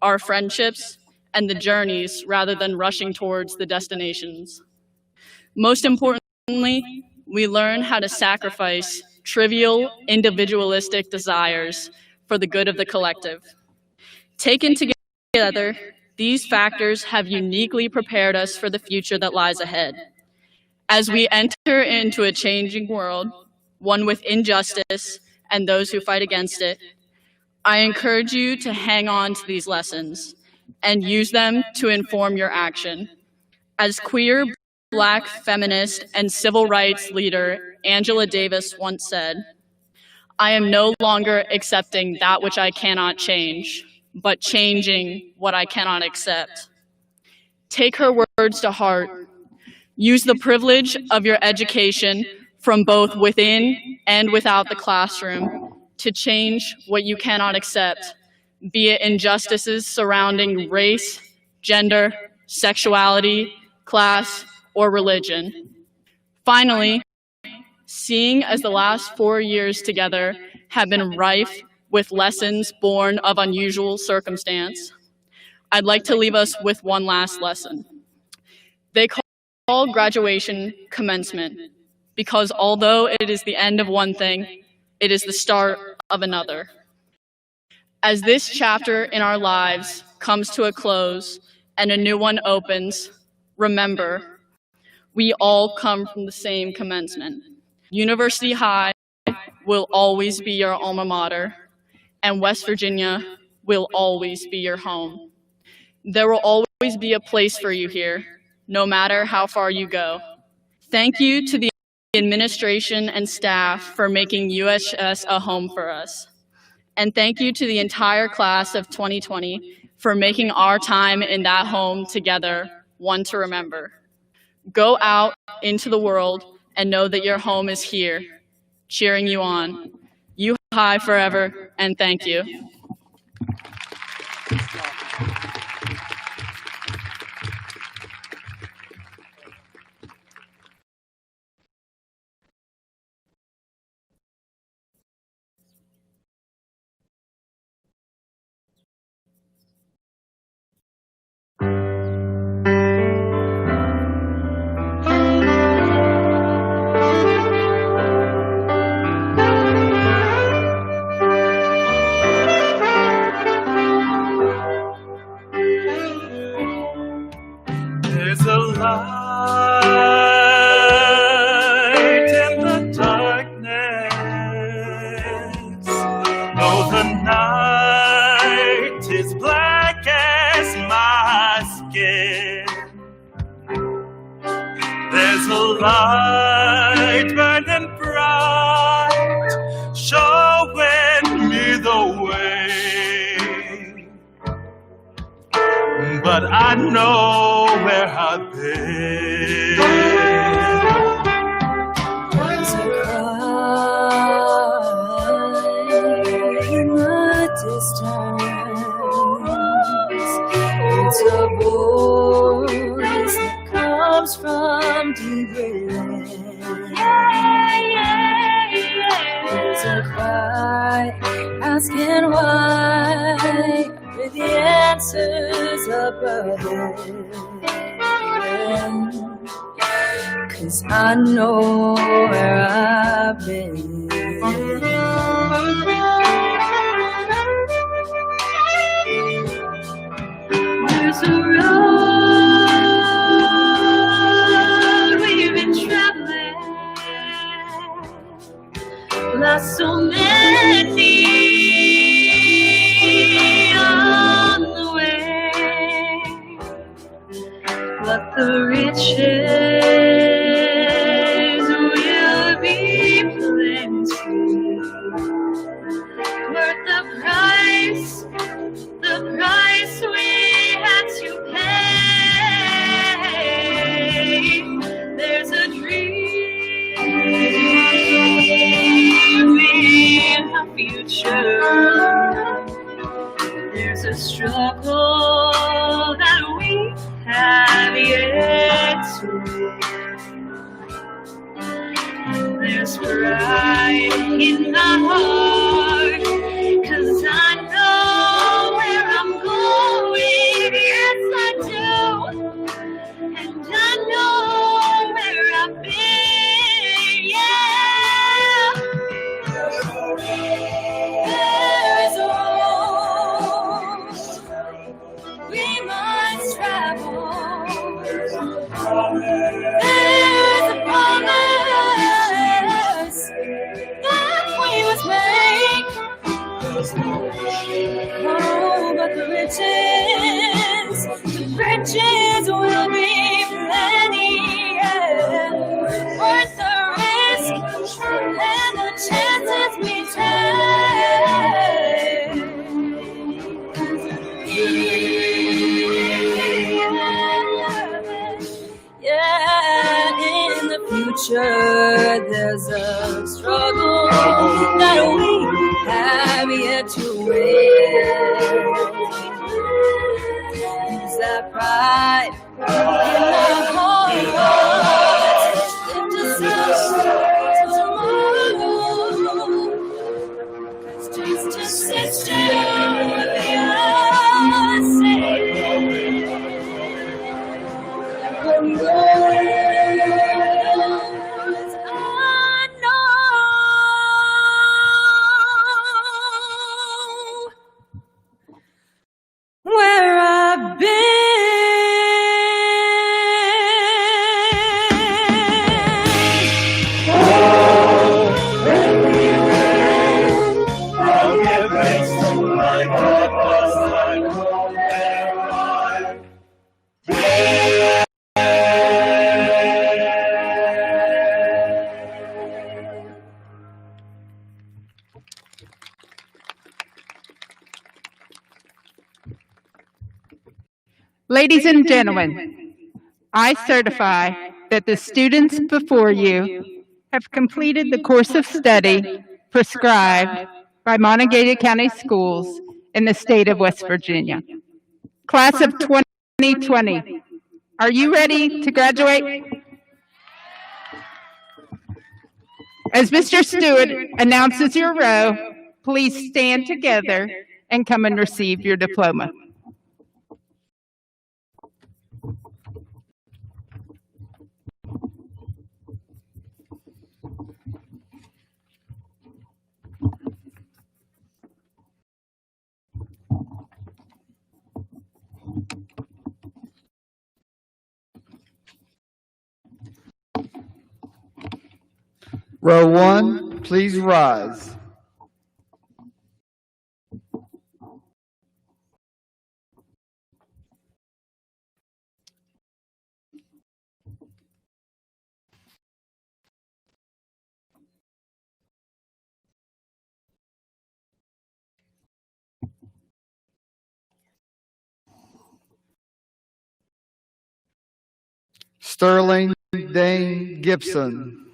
our friendships, and the journeys rather than rushing towards the destinations. Most importantly, we learn how to sacrifice trivial, individualistic desires for the good of the collective. Taken together, these factors have uniquely prepared us for the future that lies ahead. As we enter into a changing world, one with injustice and those who fight against it, I encourage you to hang on to these lessons and use them to inform your action. As queer, Black, feminist, and civil rights leader Angela Davis once said, "I am no longer accepting that which I cannot change, but changing what I cannot accept." Take her words to heart. Use the privilege of your education from both within and without the classroom to change what you cannot accept, be it injustices surrounding race, gender, sexuality, class, or religion. Finally, seeing as the last 4 years together have been rife with lessons born of unusual circumstance, I'd like to leave us with one last lesson. They call graduation commencement because although it is the end of one thing, it is the start of another. As this chapter in our lives comes to a close and a new one opens, remember, we all come from the same commencement. University High will always be your alma mater, and West Virginia will always be your home. There will always be a place for you here, no matter how far you go. Thank you to the administration and staff for making UHS a home for us. And thank you to the entire class of 2020 for making our time in that home together one to remember. Go out into the world and know that your home is here, cheering you on. U High forever, and thank you. There's a light in the darkness. Though the night is black as my skin, there's a light burning bright, showing me the way. But I know where I've been. There's a cry in the distance. It's a voice that comes from deep within. There's a cry asking why, with the answers up ahead. 'Cause I know where I've been. There's a road we've been traveling, lost so many on the way, but the riches will be plenty, worth the price we had to pay. There's a dream in the future. There's a struggle that we have yet to win. There's pride in the heart, 'cause I know where I'm going. Yes, I do. And I know where I've been. Yeah. There is a road we must travel. There's a promise that we must make. Oh, but the riches will be plenty, yeah. Worth the risk and the chances we take. Yeah, in the future there's a struggle that we have yet to win. Is that pride in our heart? Where I've been. I'll give thanks to my God, 'cause I know where I've been. Ladies and gentlemen, I certify that the students before you have completed the course of study prescribed by Montague County Schools in the state of West Virginia. Class of 2020, are you ready to graduate? As Mr. Stewart announces your row, please stand together and come and receive your diploma. Row 1, please rise. Sterling Dane Gibson.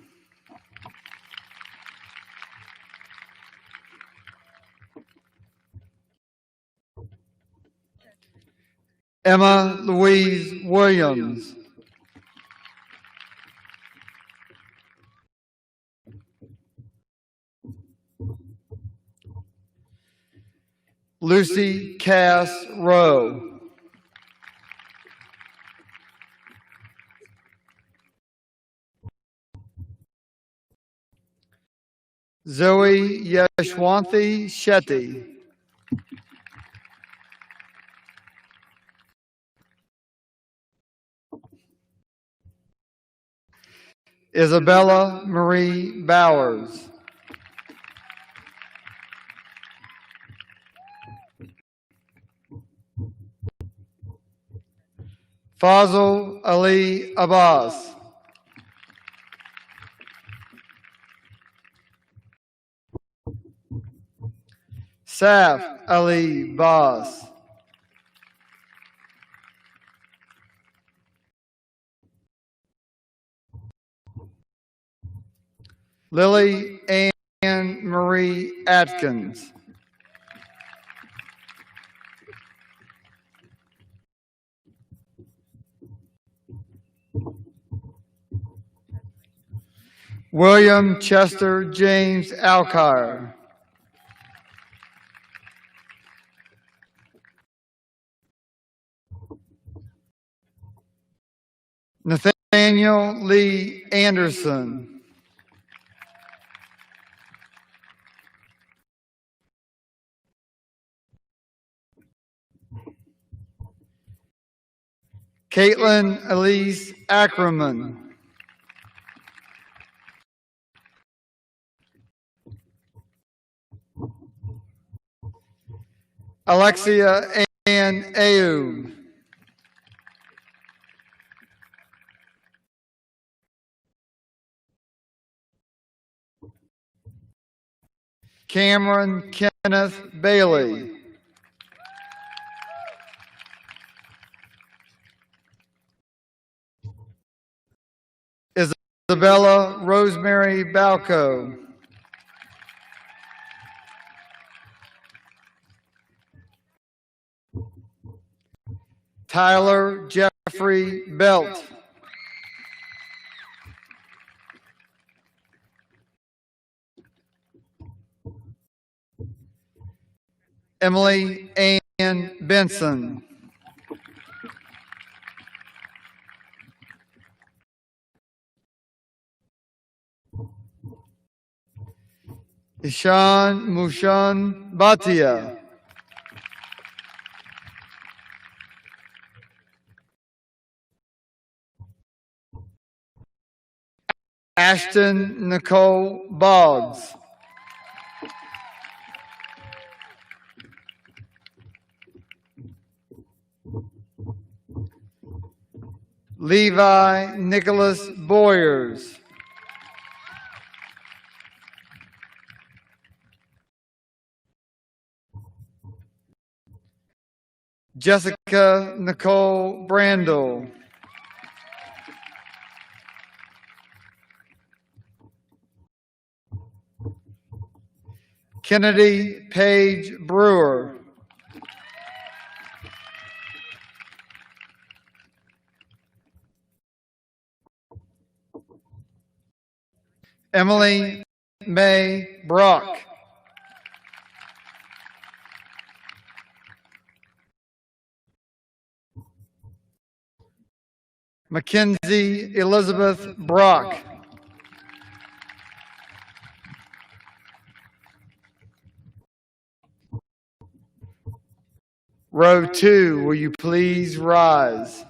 Emma Louise Williams. Lucy Cass Rowe. Zoe Yashwanthi Shetty. Isabella Marie Bowers. Fazl Ali Abbas. Saf Ali Bas. Lily Ann Marie Atkins. William Chester James Alcar. Nathaniel Lee Anderson. Caitlin Elise Ackerman. Alexia Ann Ayoub. Cameron Kenneth Bailey. Isabella Rosemary Balco. Tyler Jeffrey Belt. Emily Ann Benson. Ishan Mushan Bhatia. Ashton Nicole Boggs. Levi Nicholas Boyers. Jessica Nicole Brandel. Kennedy Page Brewer. Emily May Brock. Mackenzie Elizabeth Brock. Row 2, will you please rise?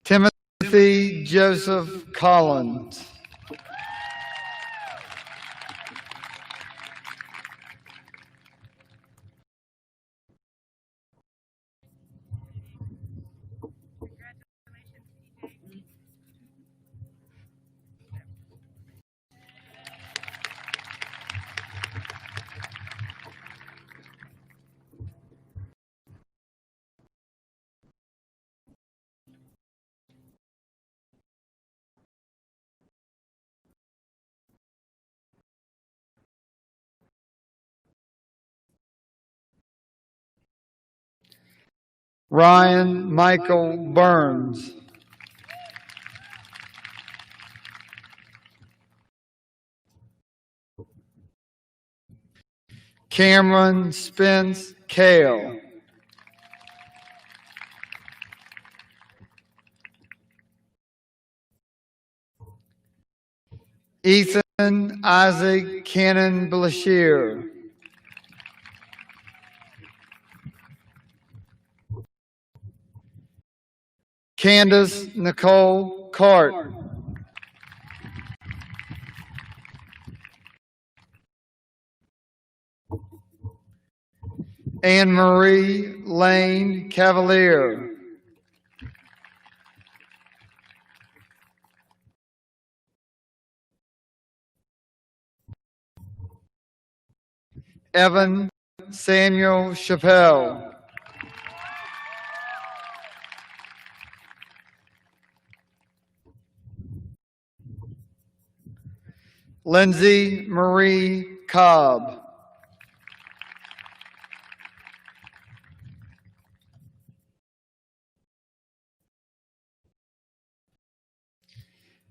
Timothy Joseph Collins. Ryan Michael Burns. Cameron Spence Kale. Ethan Isaac Cannon Blashier. Candace Nicole Cart. Anne Marie Lane Cavalier. Evan Samuel Chappelle. Lindsay Marie Cobb.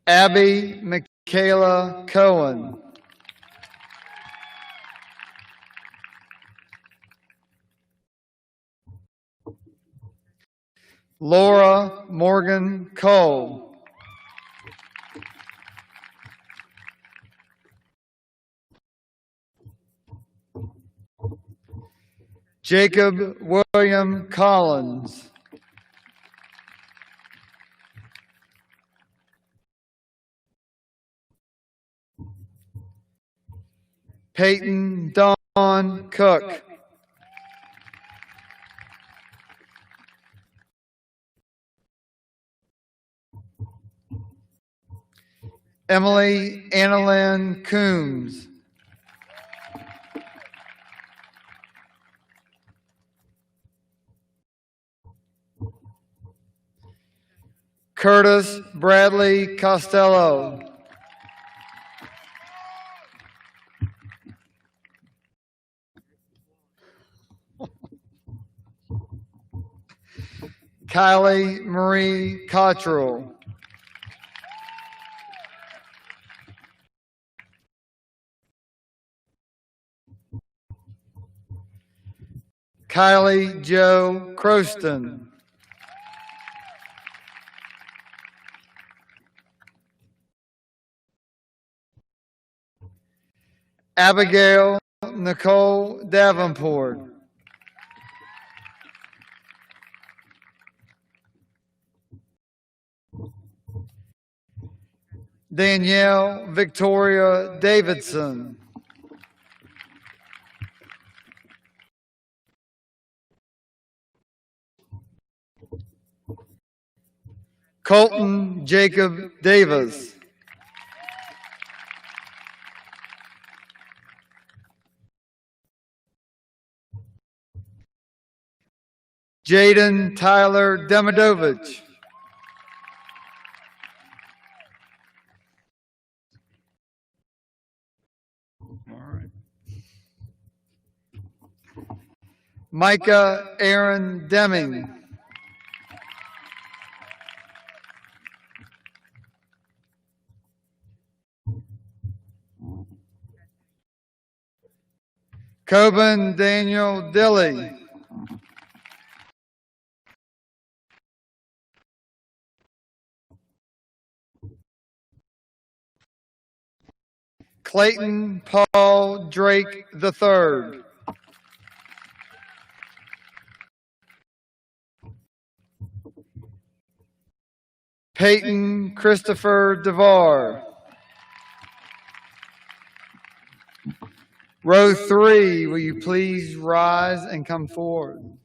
Abby Michaela Cohen. Laura Morgan Cole. Jacob William Collins. Peyton Dawn Cook. Emily Annalyn Coombs. Curtis Bradley Costello. Kylie Marie Cottrell. Kylie Jo Croston. Abigail Nicole Davenport. Danielle Victoria Davidson. Colton Jacob Davis. Jaden Tyler Demidovich. Micah Aaron Deming. Coben Daniel Dilly. Clayton Paul Drake III. Peyton Christopher DeVar. Row 3, will you please rise and come forward?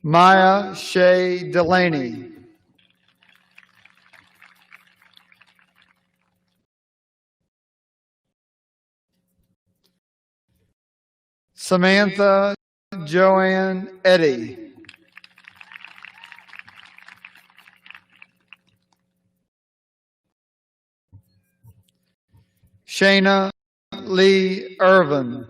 Maya Shea Delaney. Samantha Joanne Eddy. Shayna Lee Irvin.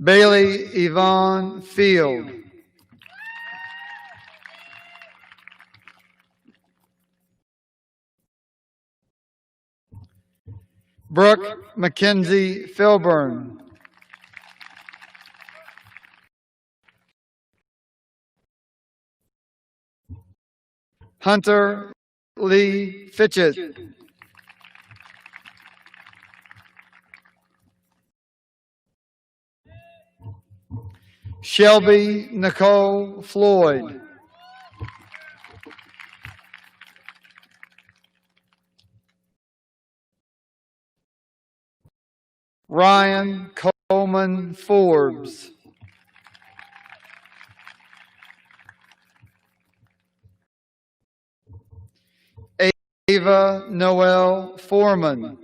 Bailey Yvonne Field. Brooke Mackenzie Filburn. Hunter Lee Fitchett. Shelby Nicole Floyd. Ryan Coleman Forbes. Ava Noel Foreman.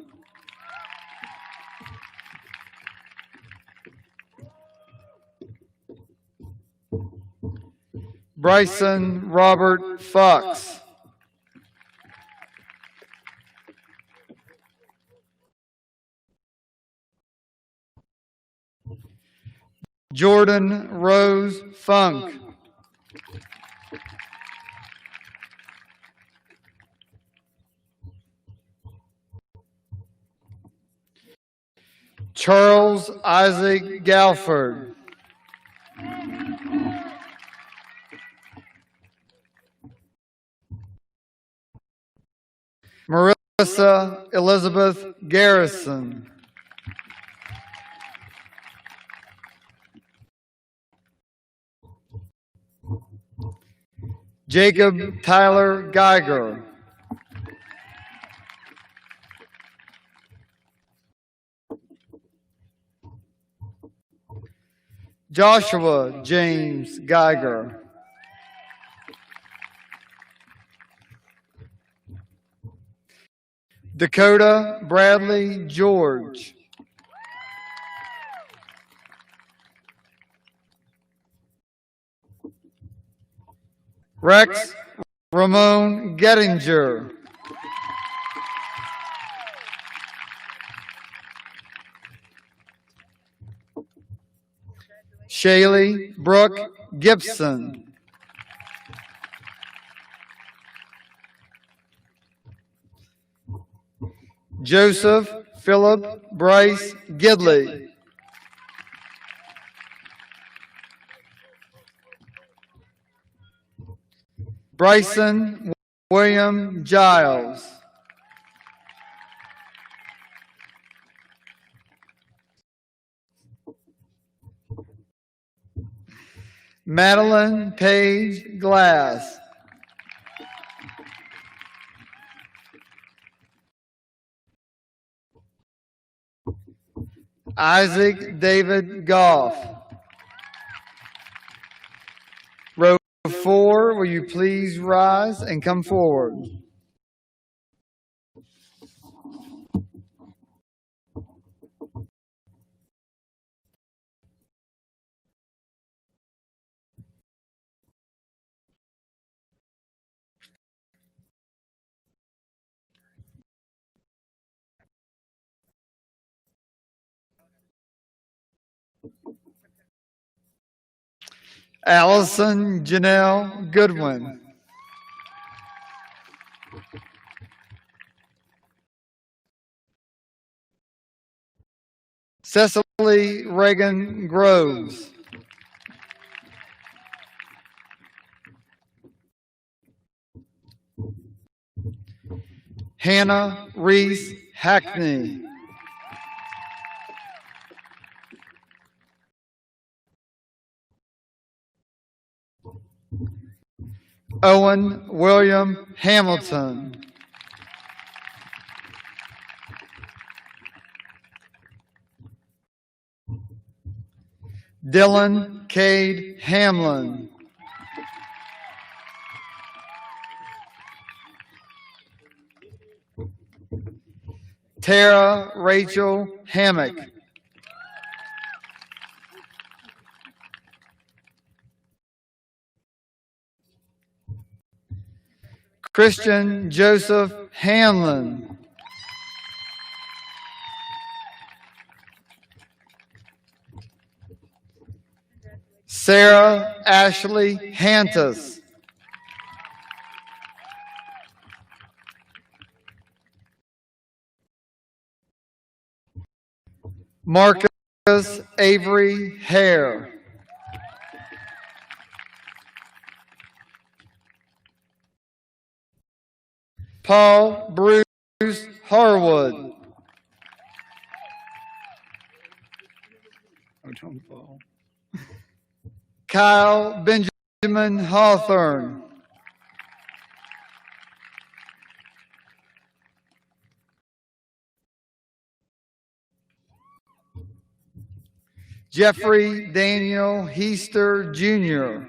Bryson Robert Fox. Jordan Rose Funk. Charles Isaac Galford. Marissa Elizabeth Garrison. Jacob Tyler Geiger. Joshua James Geiger. Dakota Bradley George. Rex Ramon Gettinger. Shaylee Brooke Gibson. Joseph Philip Bryce Gidley. Bryson William Giles. Madeline Page Glass. Isaac David Goff. Row 4, will you please rise and come forward? Allison Janelle Goodwin. Cecily Reagan Groves. Hannah Reese Hackney. Owen William Hamilton. Dylan Cade Hamlin. Tara Rachel Hammock. Christian Joseph Hanlon. Sarah Ashley Hantus. Marcus Avery Hare. Paul Bruce Harwood. Oh, don't fall. Kyle Benjamin Hawthorne. Jeffrey Daniel Heaster Jr.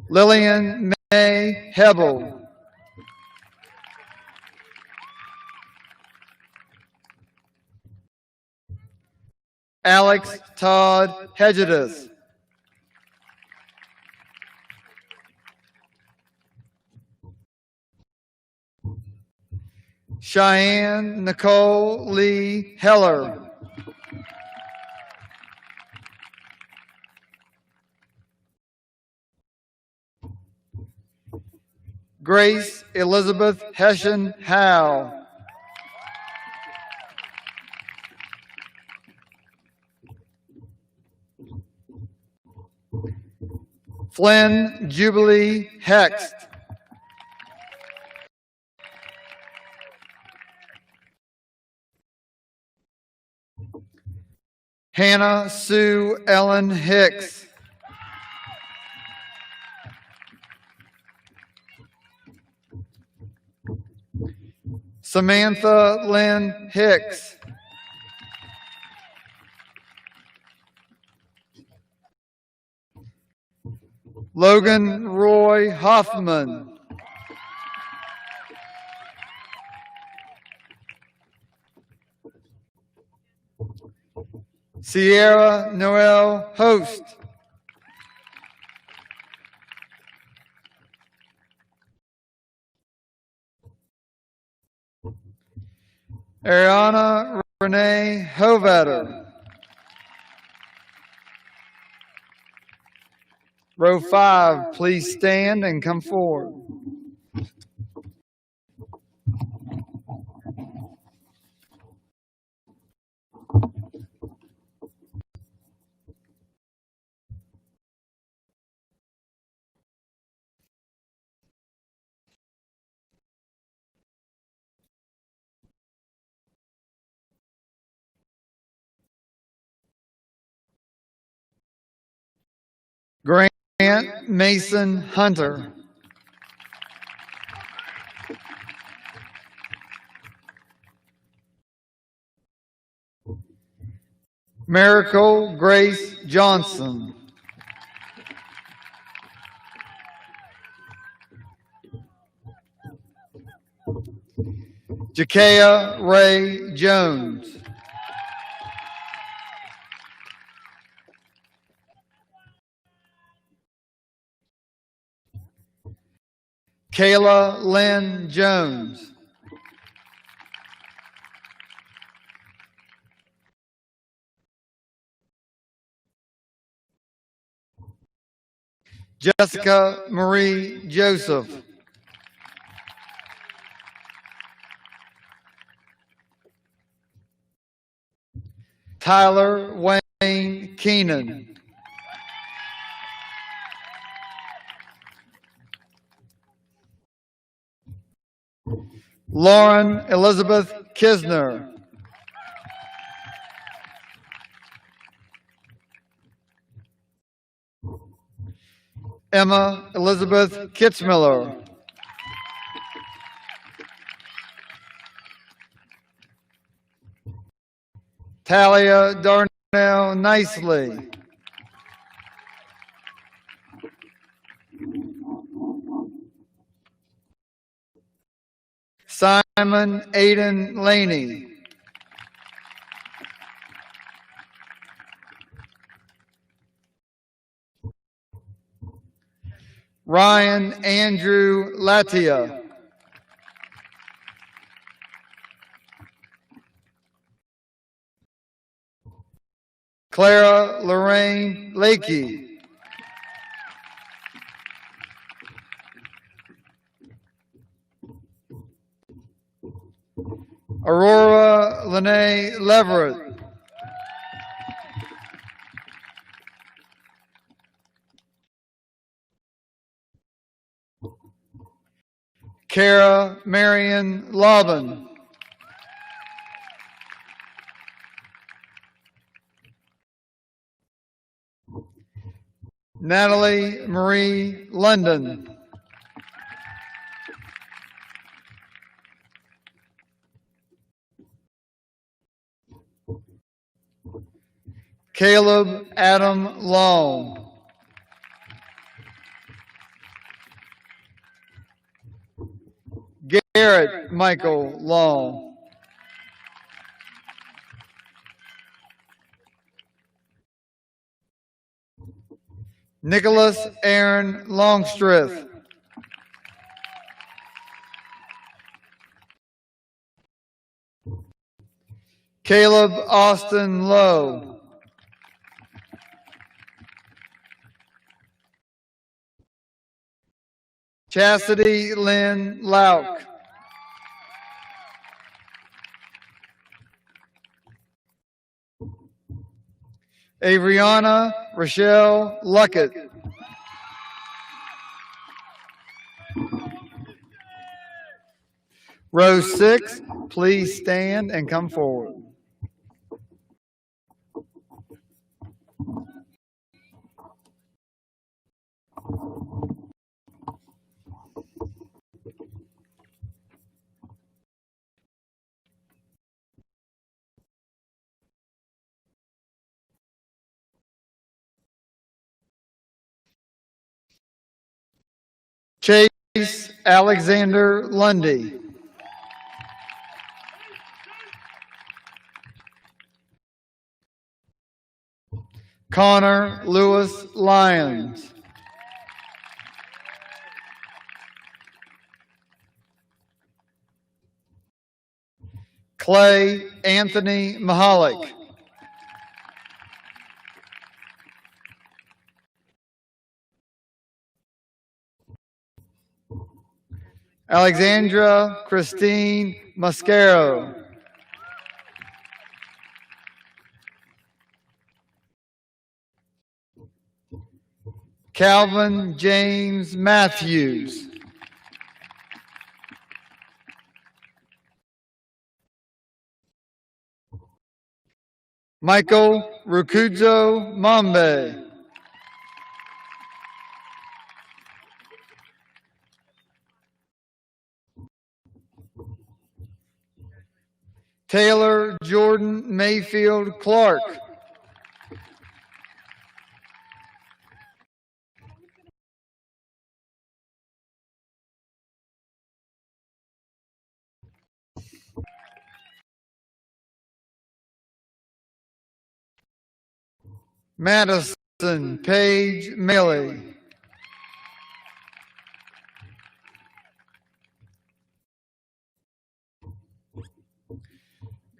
Lillian May Hebel. Alex Todd Hedges. Cheyenne Nicole Lee Heller. Grace Elizabeth Hessian Howe. Flynn Jubilee Hext. Hannah Sue Ellen Hicks. Samantha Lynn Hicks. Logan Roy Hoffman. Sierra Noel Host. Ariana Renee Hovatter. Row 5, please stand and come forward. Grant Mason Hunter. Miracle Grace Johnson. Jakaya Ray Jones. Kayla Lynn Jones. Jessica Marie Joseph. Tyler Wayne Keenan. Lauren Elizabeth Kisner. Emma Elizabeth Kitzmiller. Talia Darnell Nicely. Simon Aiden Laney. Ryan Andrew Latia. Clara Lorraine Lakey. Aurora Lene Leverett. Kara Marion Lobbin. Natalie Marie London. Caleb Adam Long. Garrett Michael Long. Nicholas Aaron Longstreth. Caleb Austin Lowe. Chastity Lynn Lauk. Avriana Rochelle Luckett. Row 6, please stand and come forward. Alexander Lundy. Connor Lewis Lyons. Clay Anthony Mahalik. Alexandra Christine Mascaro. Calvin James Matthews. Michael Rukudzo Mambe. Taylor Jordan Mayfield Clark. Madison Page Millie.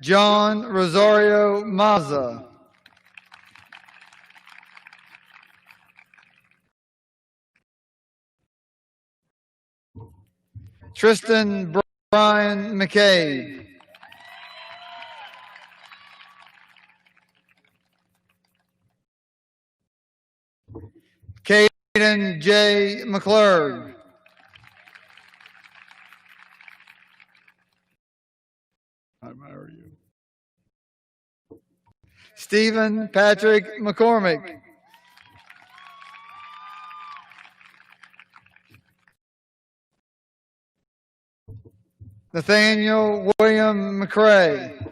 John Rosario Maza. Tristan Brian McCabe. Caden J. McClurg. I admire you. Stephen Patrick McCormick. Nathaniel William McCrae.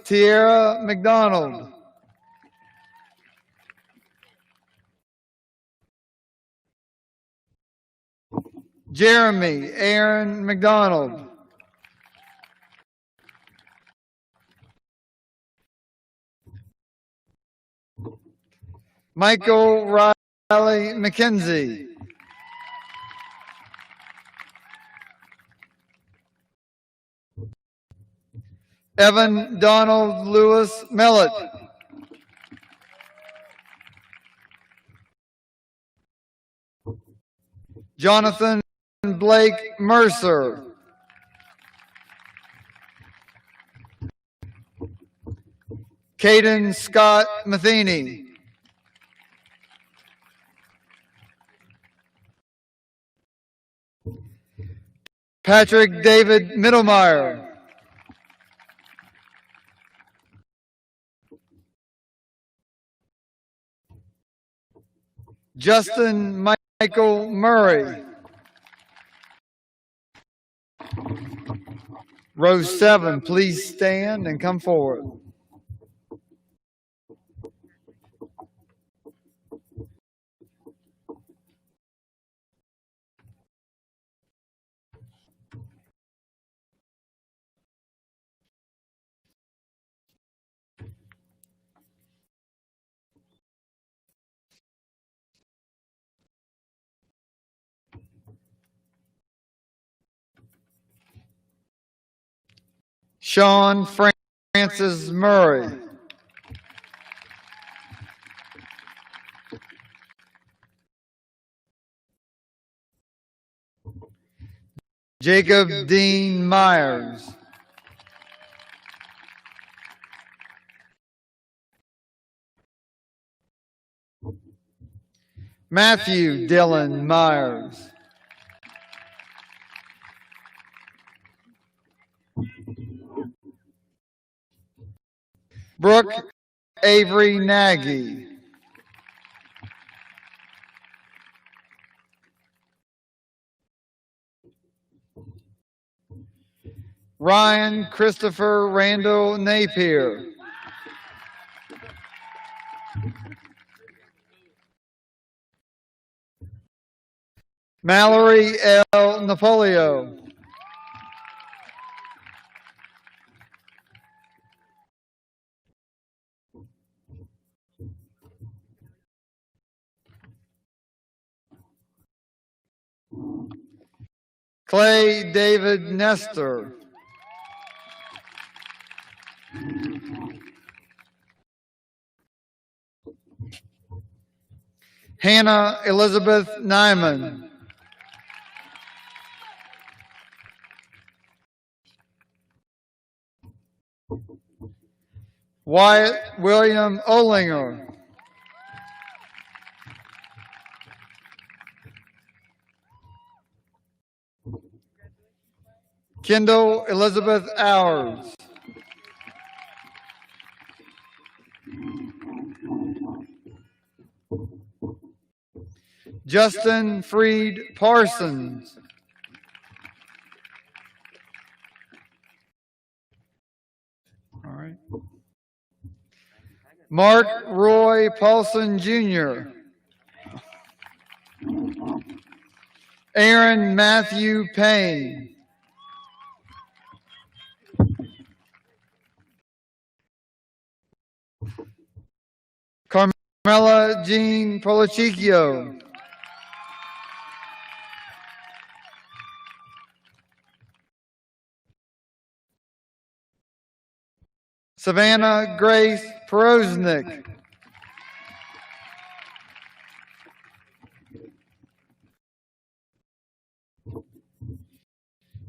Tierra McDonald. Jeremy Aaron McDonald. Michael Riley McKenzie. Evan Donald Lewis Mellett. Jonathan Blake Mercer. Caden Scott Matheny. Patrick David Middlemeyer. Justin Michael Murray. Row 7, please stand and come forward. Sean Francis Murray. Jacob Dean Myers. Matthew Dylan Myers. Brooke Avery Nagy. Ryan Christopher Randall Napier. Mallory L. Napolio. Clay David Nestor. Hannah Elizabeth Nyman. Wyatt William Olinger. Kendall Elizabeth Hours. Justin Freed Parsons. All right. Mark Roy Paulson Jr. Aaron Matthew Payne. Carmela Jean Polachicchio. Savannah Grace Perosnik.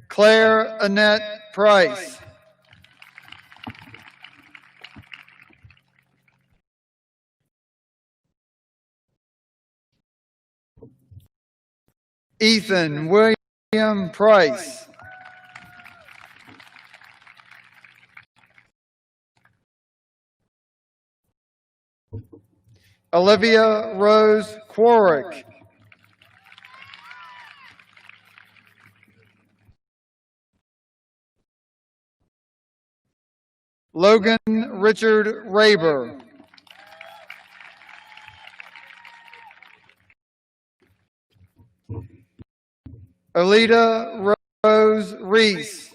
Claire Annette Price. Ethan William Price. Olivia Rose Quarrick. Logan Richard Raber. Alita Rose Reese.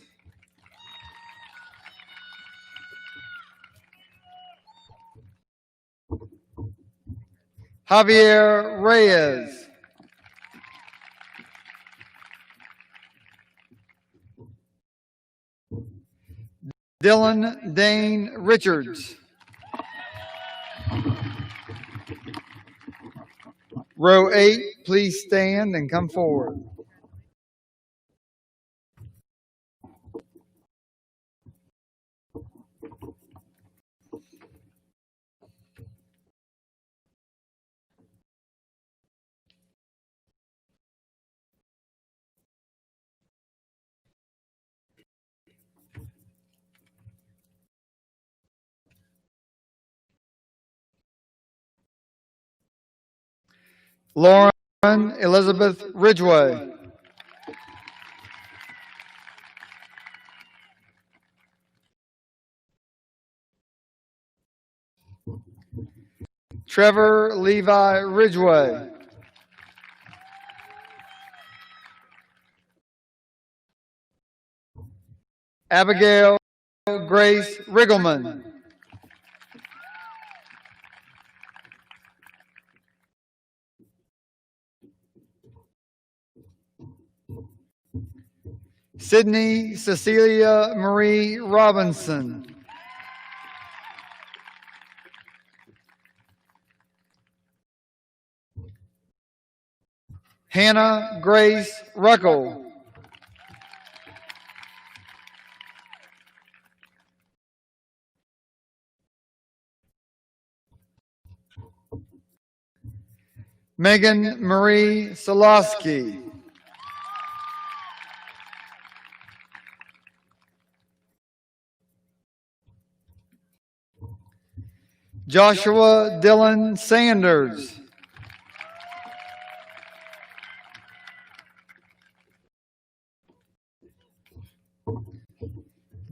Javier Reyes. Dylan Dane Richards. Row 8, please stand and come forward. Lauren Elizabeth Ridgway. Trevor Levi Ridgway. Abigail Grace Riggleman. Sydney Cecilia Marie Robinson. Hannah Grace Ruckle. Megan Marie Solosky. Joshua Dylan Sanders.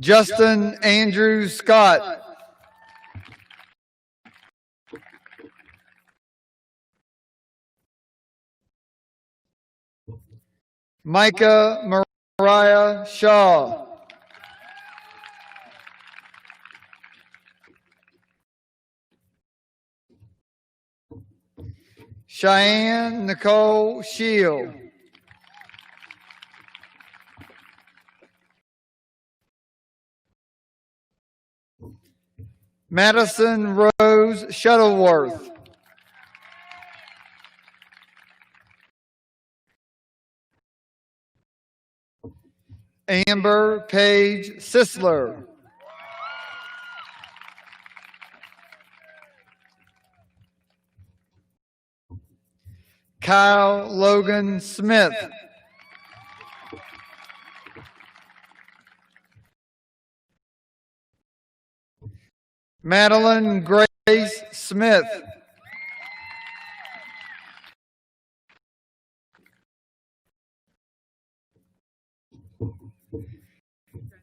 Justin Andrew Scott. Micah Mariah Shaw. Cheyenne Nicole Shield. Madison Rose Shuttleworth. Amber Page Sisler. Kyle Logan Smith. Madeline Grace Smith.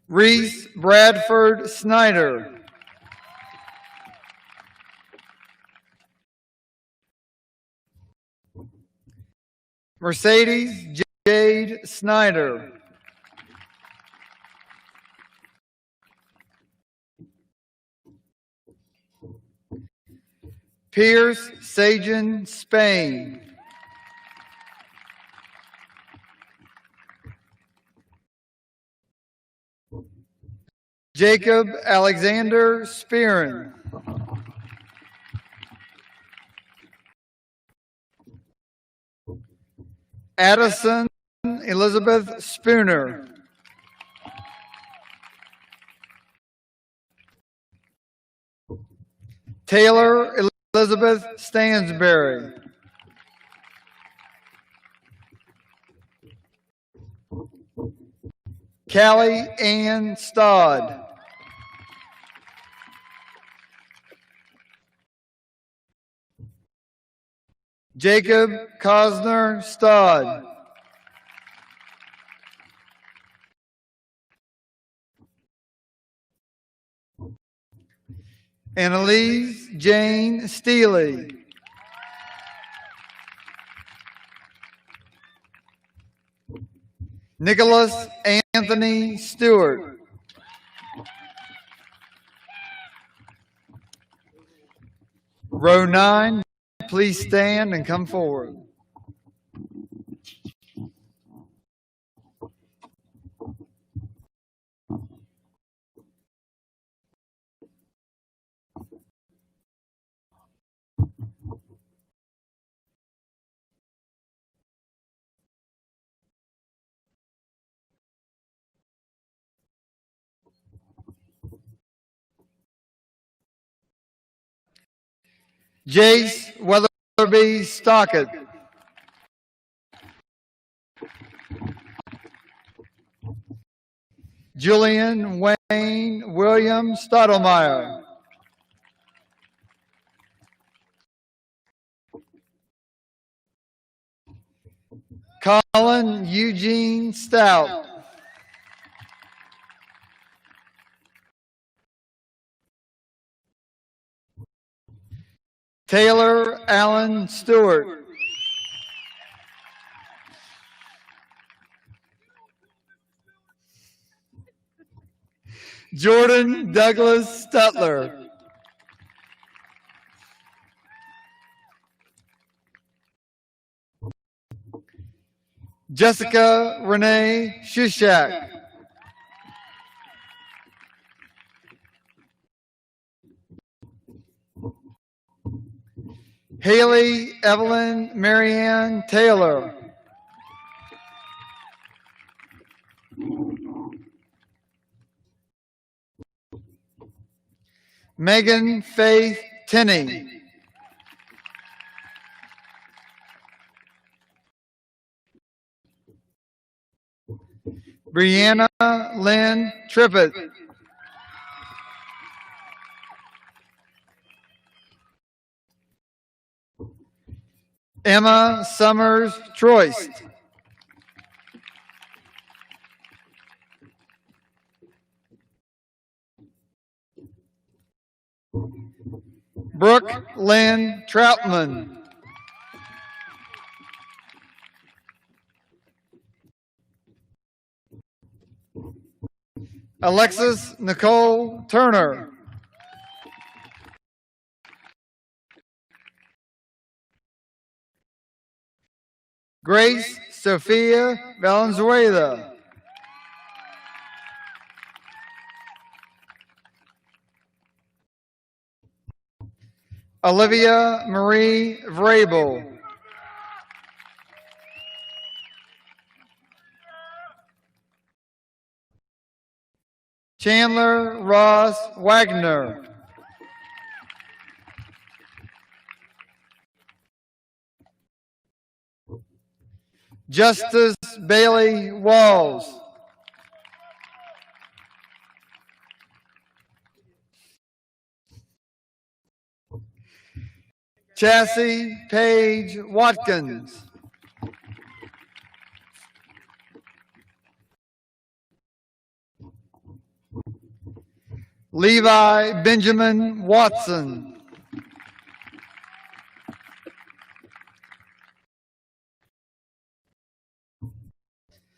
Reese Bradford Snyder. Mercedes Jade Snyder. Pierce Sajan Spain. Jacob Alexander Spearin. Addison Elizabeth Spooner. Taylor Elizabeth Stansberry. Callie Ann Stodd. Jacob Cosner Stodd. Annalise Jane Steely. Nicholas Anthony Stewart. Row 9, please stand and come forward. Jace Weatherby Stockett. Julian Wayne William Stottlemyre. Colin Eugene Stout. Taylor Allen Stewart. Jordan Douglas Stutler. Jessica Renee Shushak. Haley Evelyn Marianne Taylor. Megan Faith Tenney. Brianna Lynn Trippett. Emma Summers Troist. Brooke Lynn Troutman. Alexis Nicole Turner. Grace Sophia Valenzuela. Olivia Marie Vrabel. Chandler Ross Wagner. Justice Bailey Walls. Chassie Page Watkins. Levi Benjamin Watson.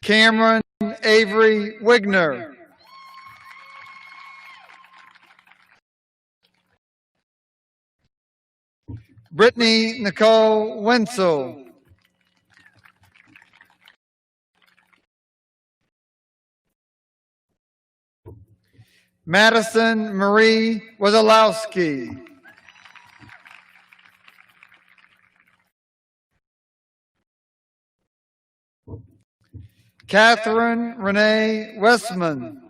Cameron Avery Wigner. Brittany Nicole Wenzel. Madison Marie Wazalowski. Catherine Renee Westman.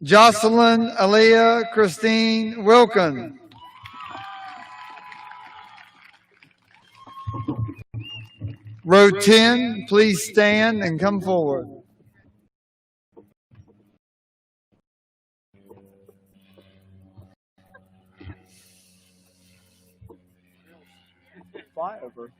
Jocelyn Aaliyah Christine Wilkin. Row 10, please stand and come forward. Flyover.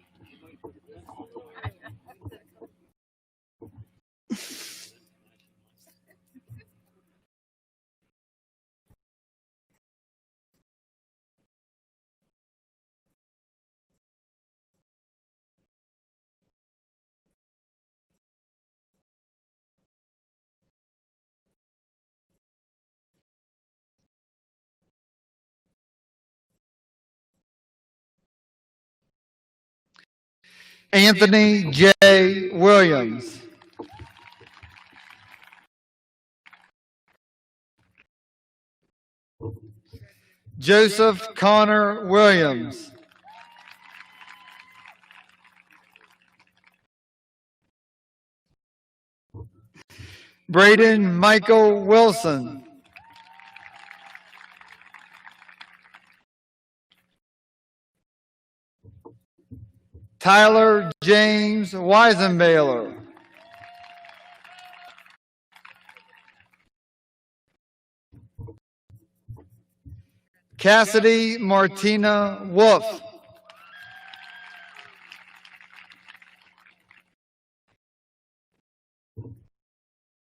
Anthony J. Williams. Joseph Connor Williams. Braden Michael Wilson. Tyler James Weisenbaler. Cassidy Martina Wolf.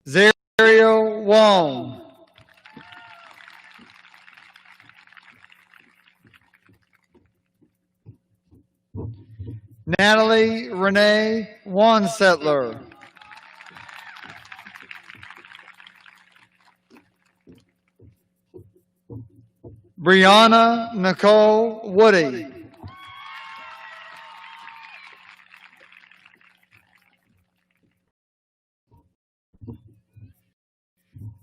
Zario Wong. Natalie Renee Wansettler. Brianna Nicole Woody.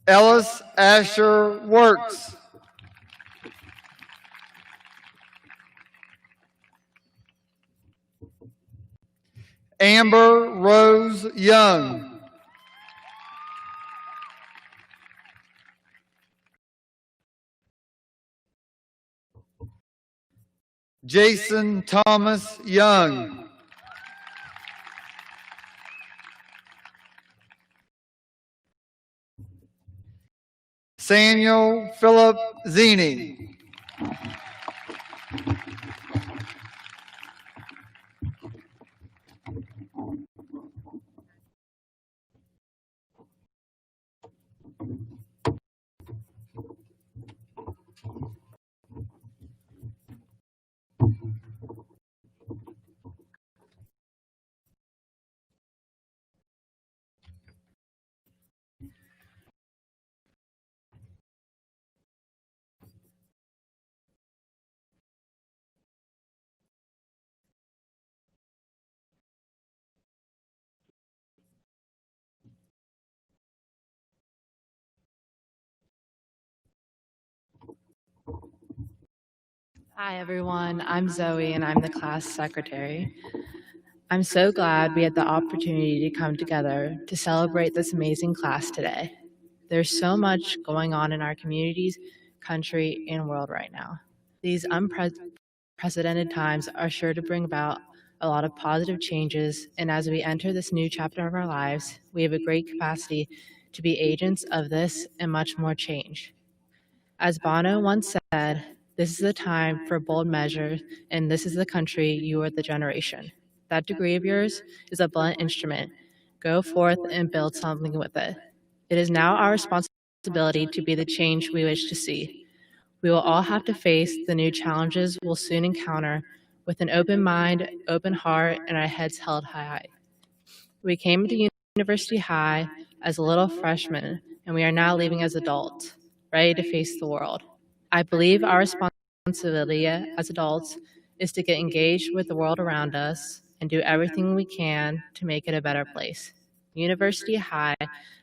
Ellis Asher Works. Amber Rose Young. Jason Thomas Young. Samuel Philip Zini. Hi, everyone. I'm Zoe, and I'm the class secretary. I'm so glad we had the opportunity to come together to celebrate this amazing class today. There's so much going on in our communities, country, and world right now. These unprecedented times are sure to bring about a lot of positive changes, and as we enter this new chapter of our lives, we have a great capacity to be agents of this and much more change. As Bono once said, this is the time for bold measures, and this is the country, you are the generation. That degree of yours is a blunt instrument. Go forth and build something with it. It is now our responsibility to be the change we wish to see. We will all have to face the new challenges we'll soon encounter with an open mind, open heart, and our heads held high. We came to University High as a little freshman, and we are now leaving as adults, ready to face the world. I believe our responsibility as adults is to get engaged with the world around us and do everything we can to make it a better place. University High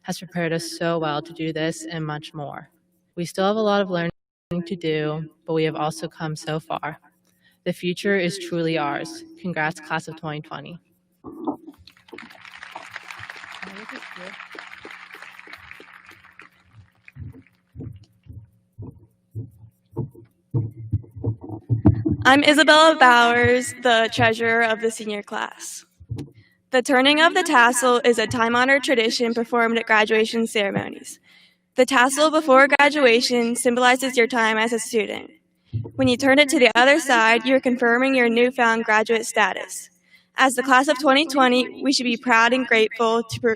has prepared us so well to do this and much more. We still have a lot of learning to do, but we have also come so far. The future is truly ours. Congrats, class of 2020. I'm Isabella Bowers, the treasurer of the senior class. The turning of the tassel is a time-honored tradition performed at graduation ceremonies. The tassel before graduation symbolizes your time as a student. When you turn it to the other side, you're confirming your newfound graduate status. As the class of 2020, we should be proud and grateful to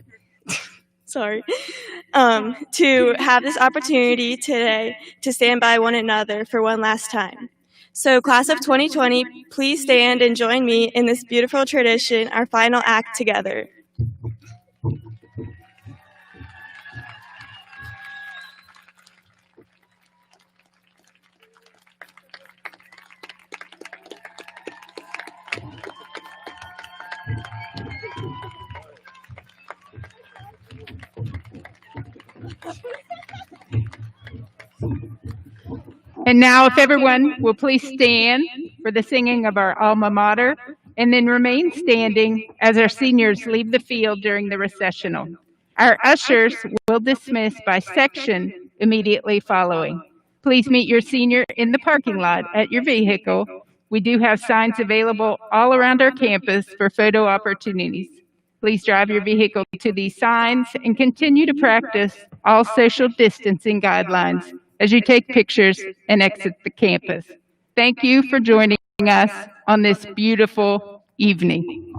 have this opportunity today to stand by one another for one last time. So class of 2020, please stand and join me in this beautiful tradition, our final act together. And now, if everyone will please stand for the singing of our alma mater, and then remain standing as our seniors leave the field during the recessional. Our ushers will dismiss by section immediately following. Please meet your senior in the parking lot at your vehicle. We do have signs available all around our campus for photo opportunities. Please drive your vehicle to these signs and continue to practice all social distancing guidelines as you take pictures and exit the campus. Thank you for joining us on this beautiful evening.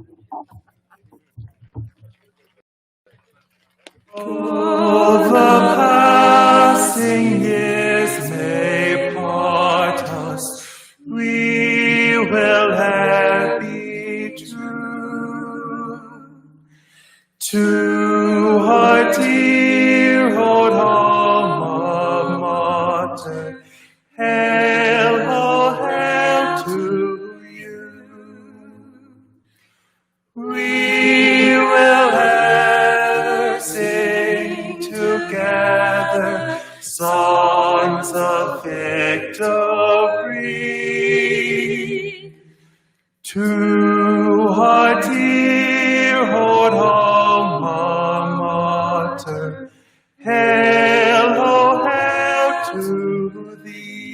Oh, the passing years may part us, we will have be true to our dear old alma mater. Hail, oh, hail to you. We will ever sing together songs of victory to our dear old alma mater. Hail, oh, hail to thee.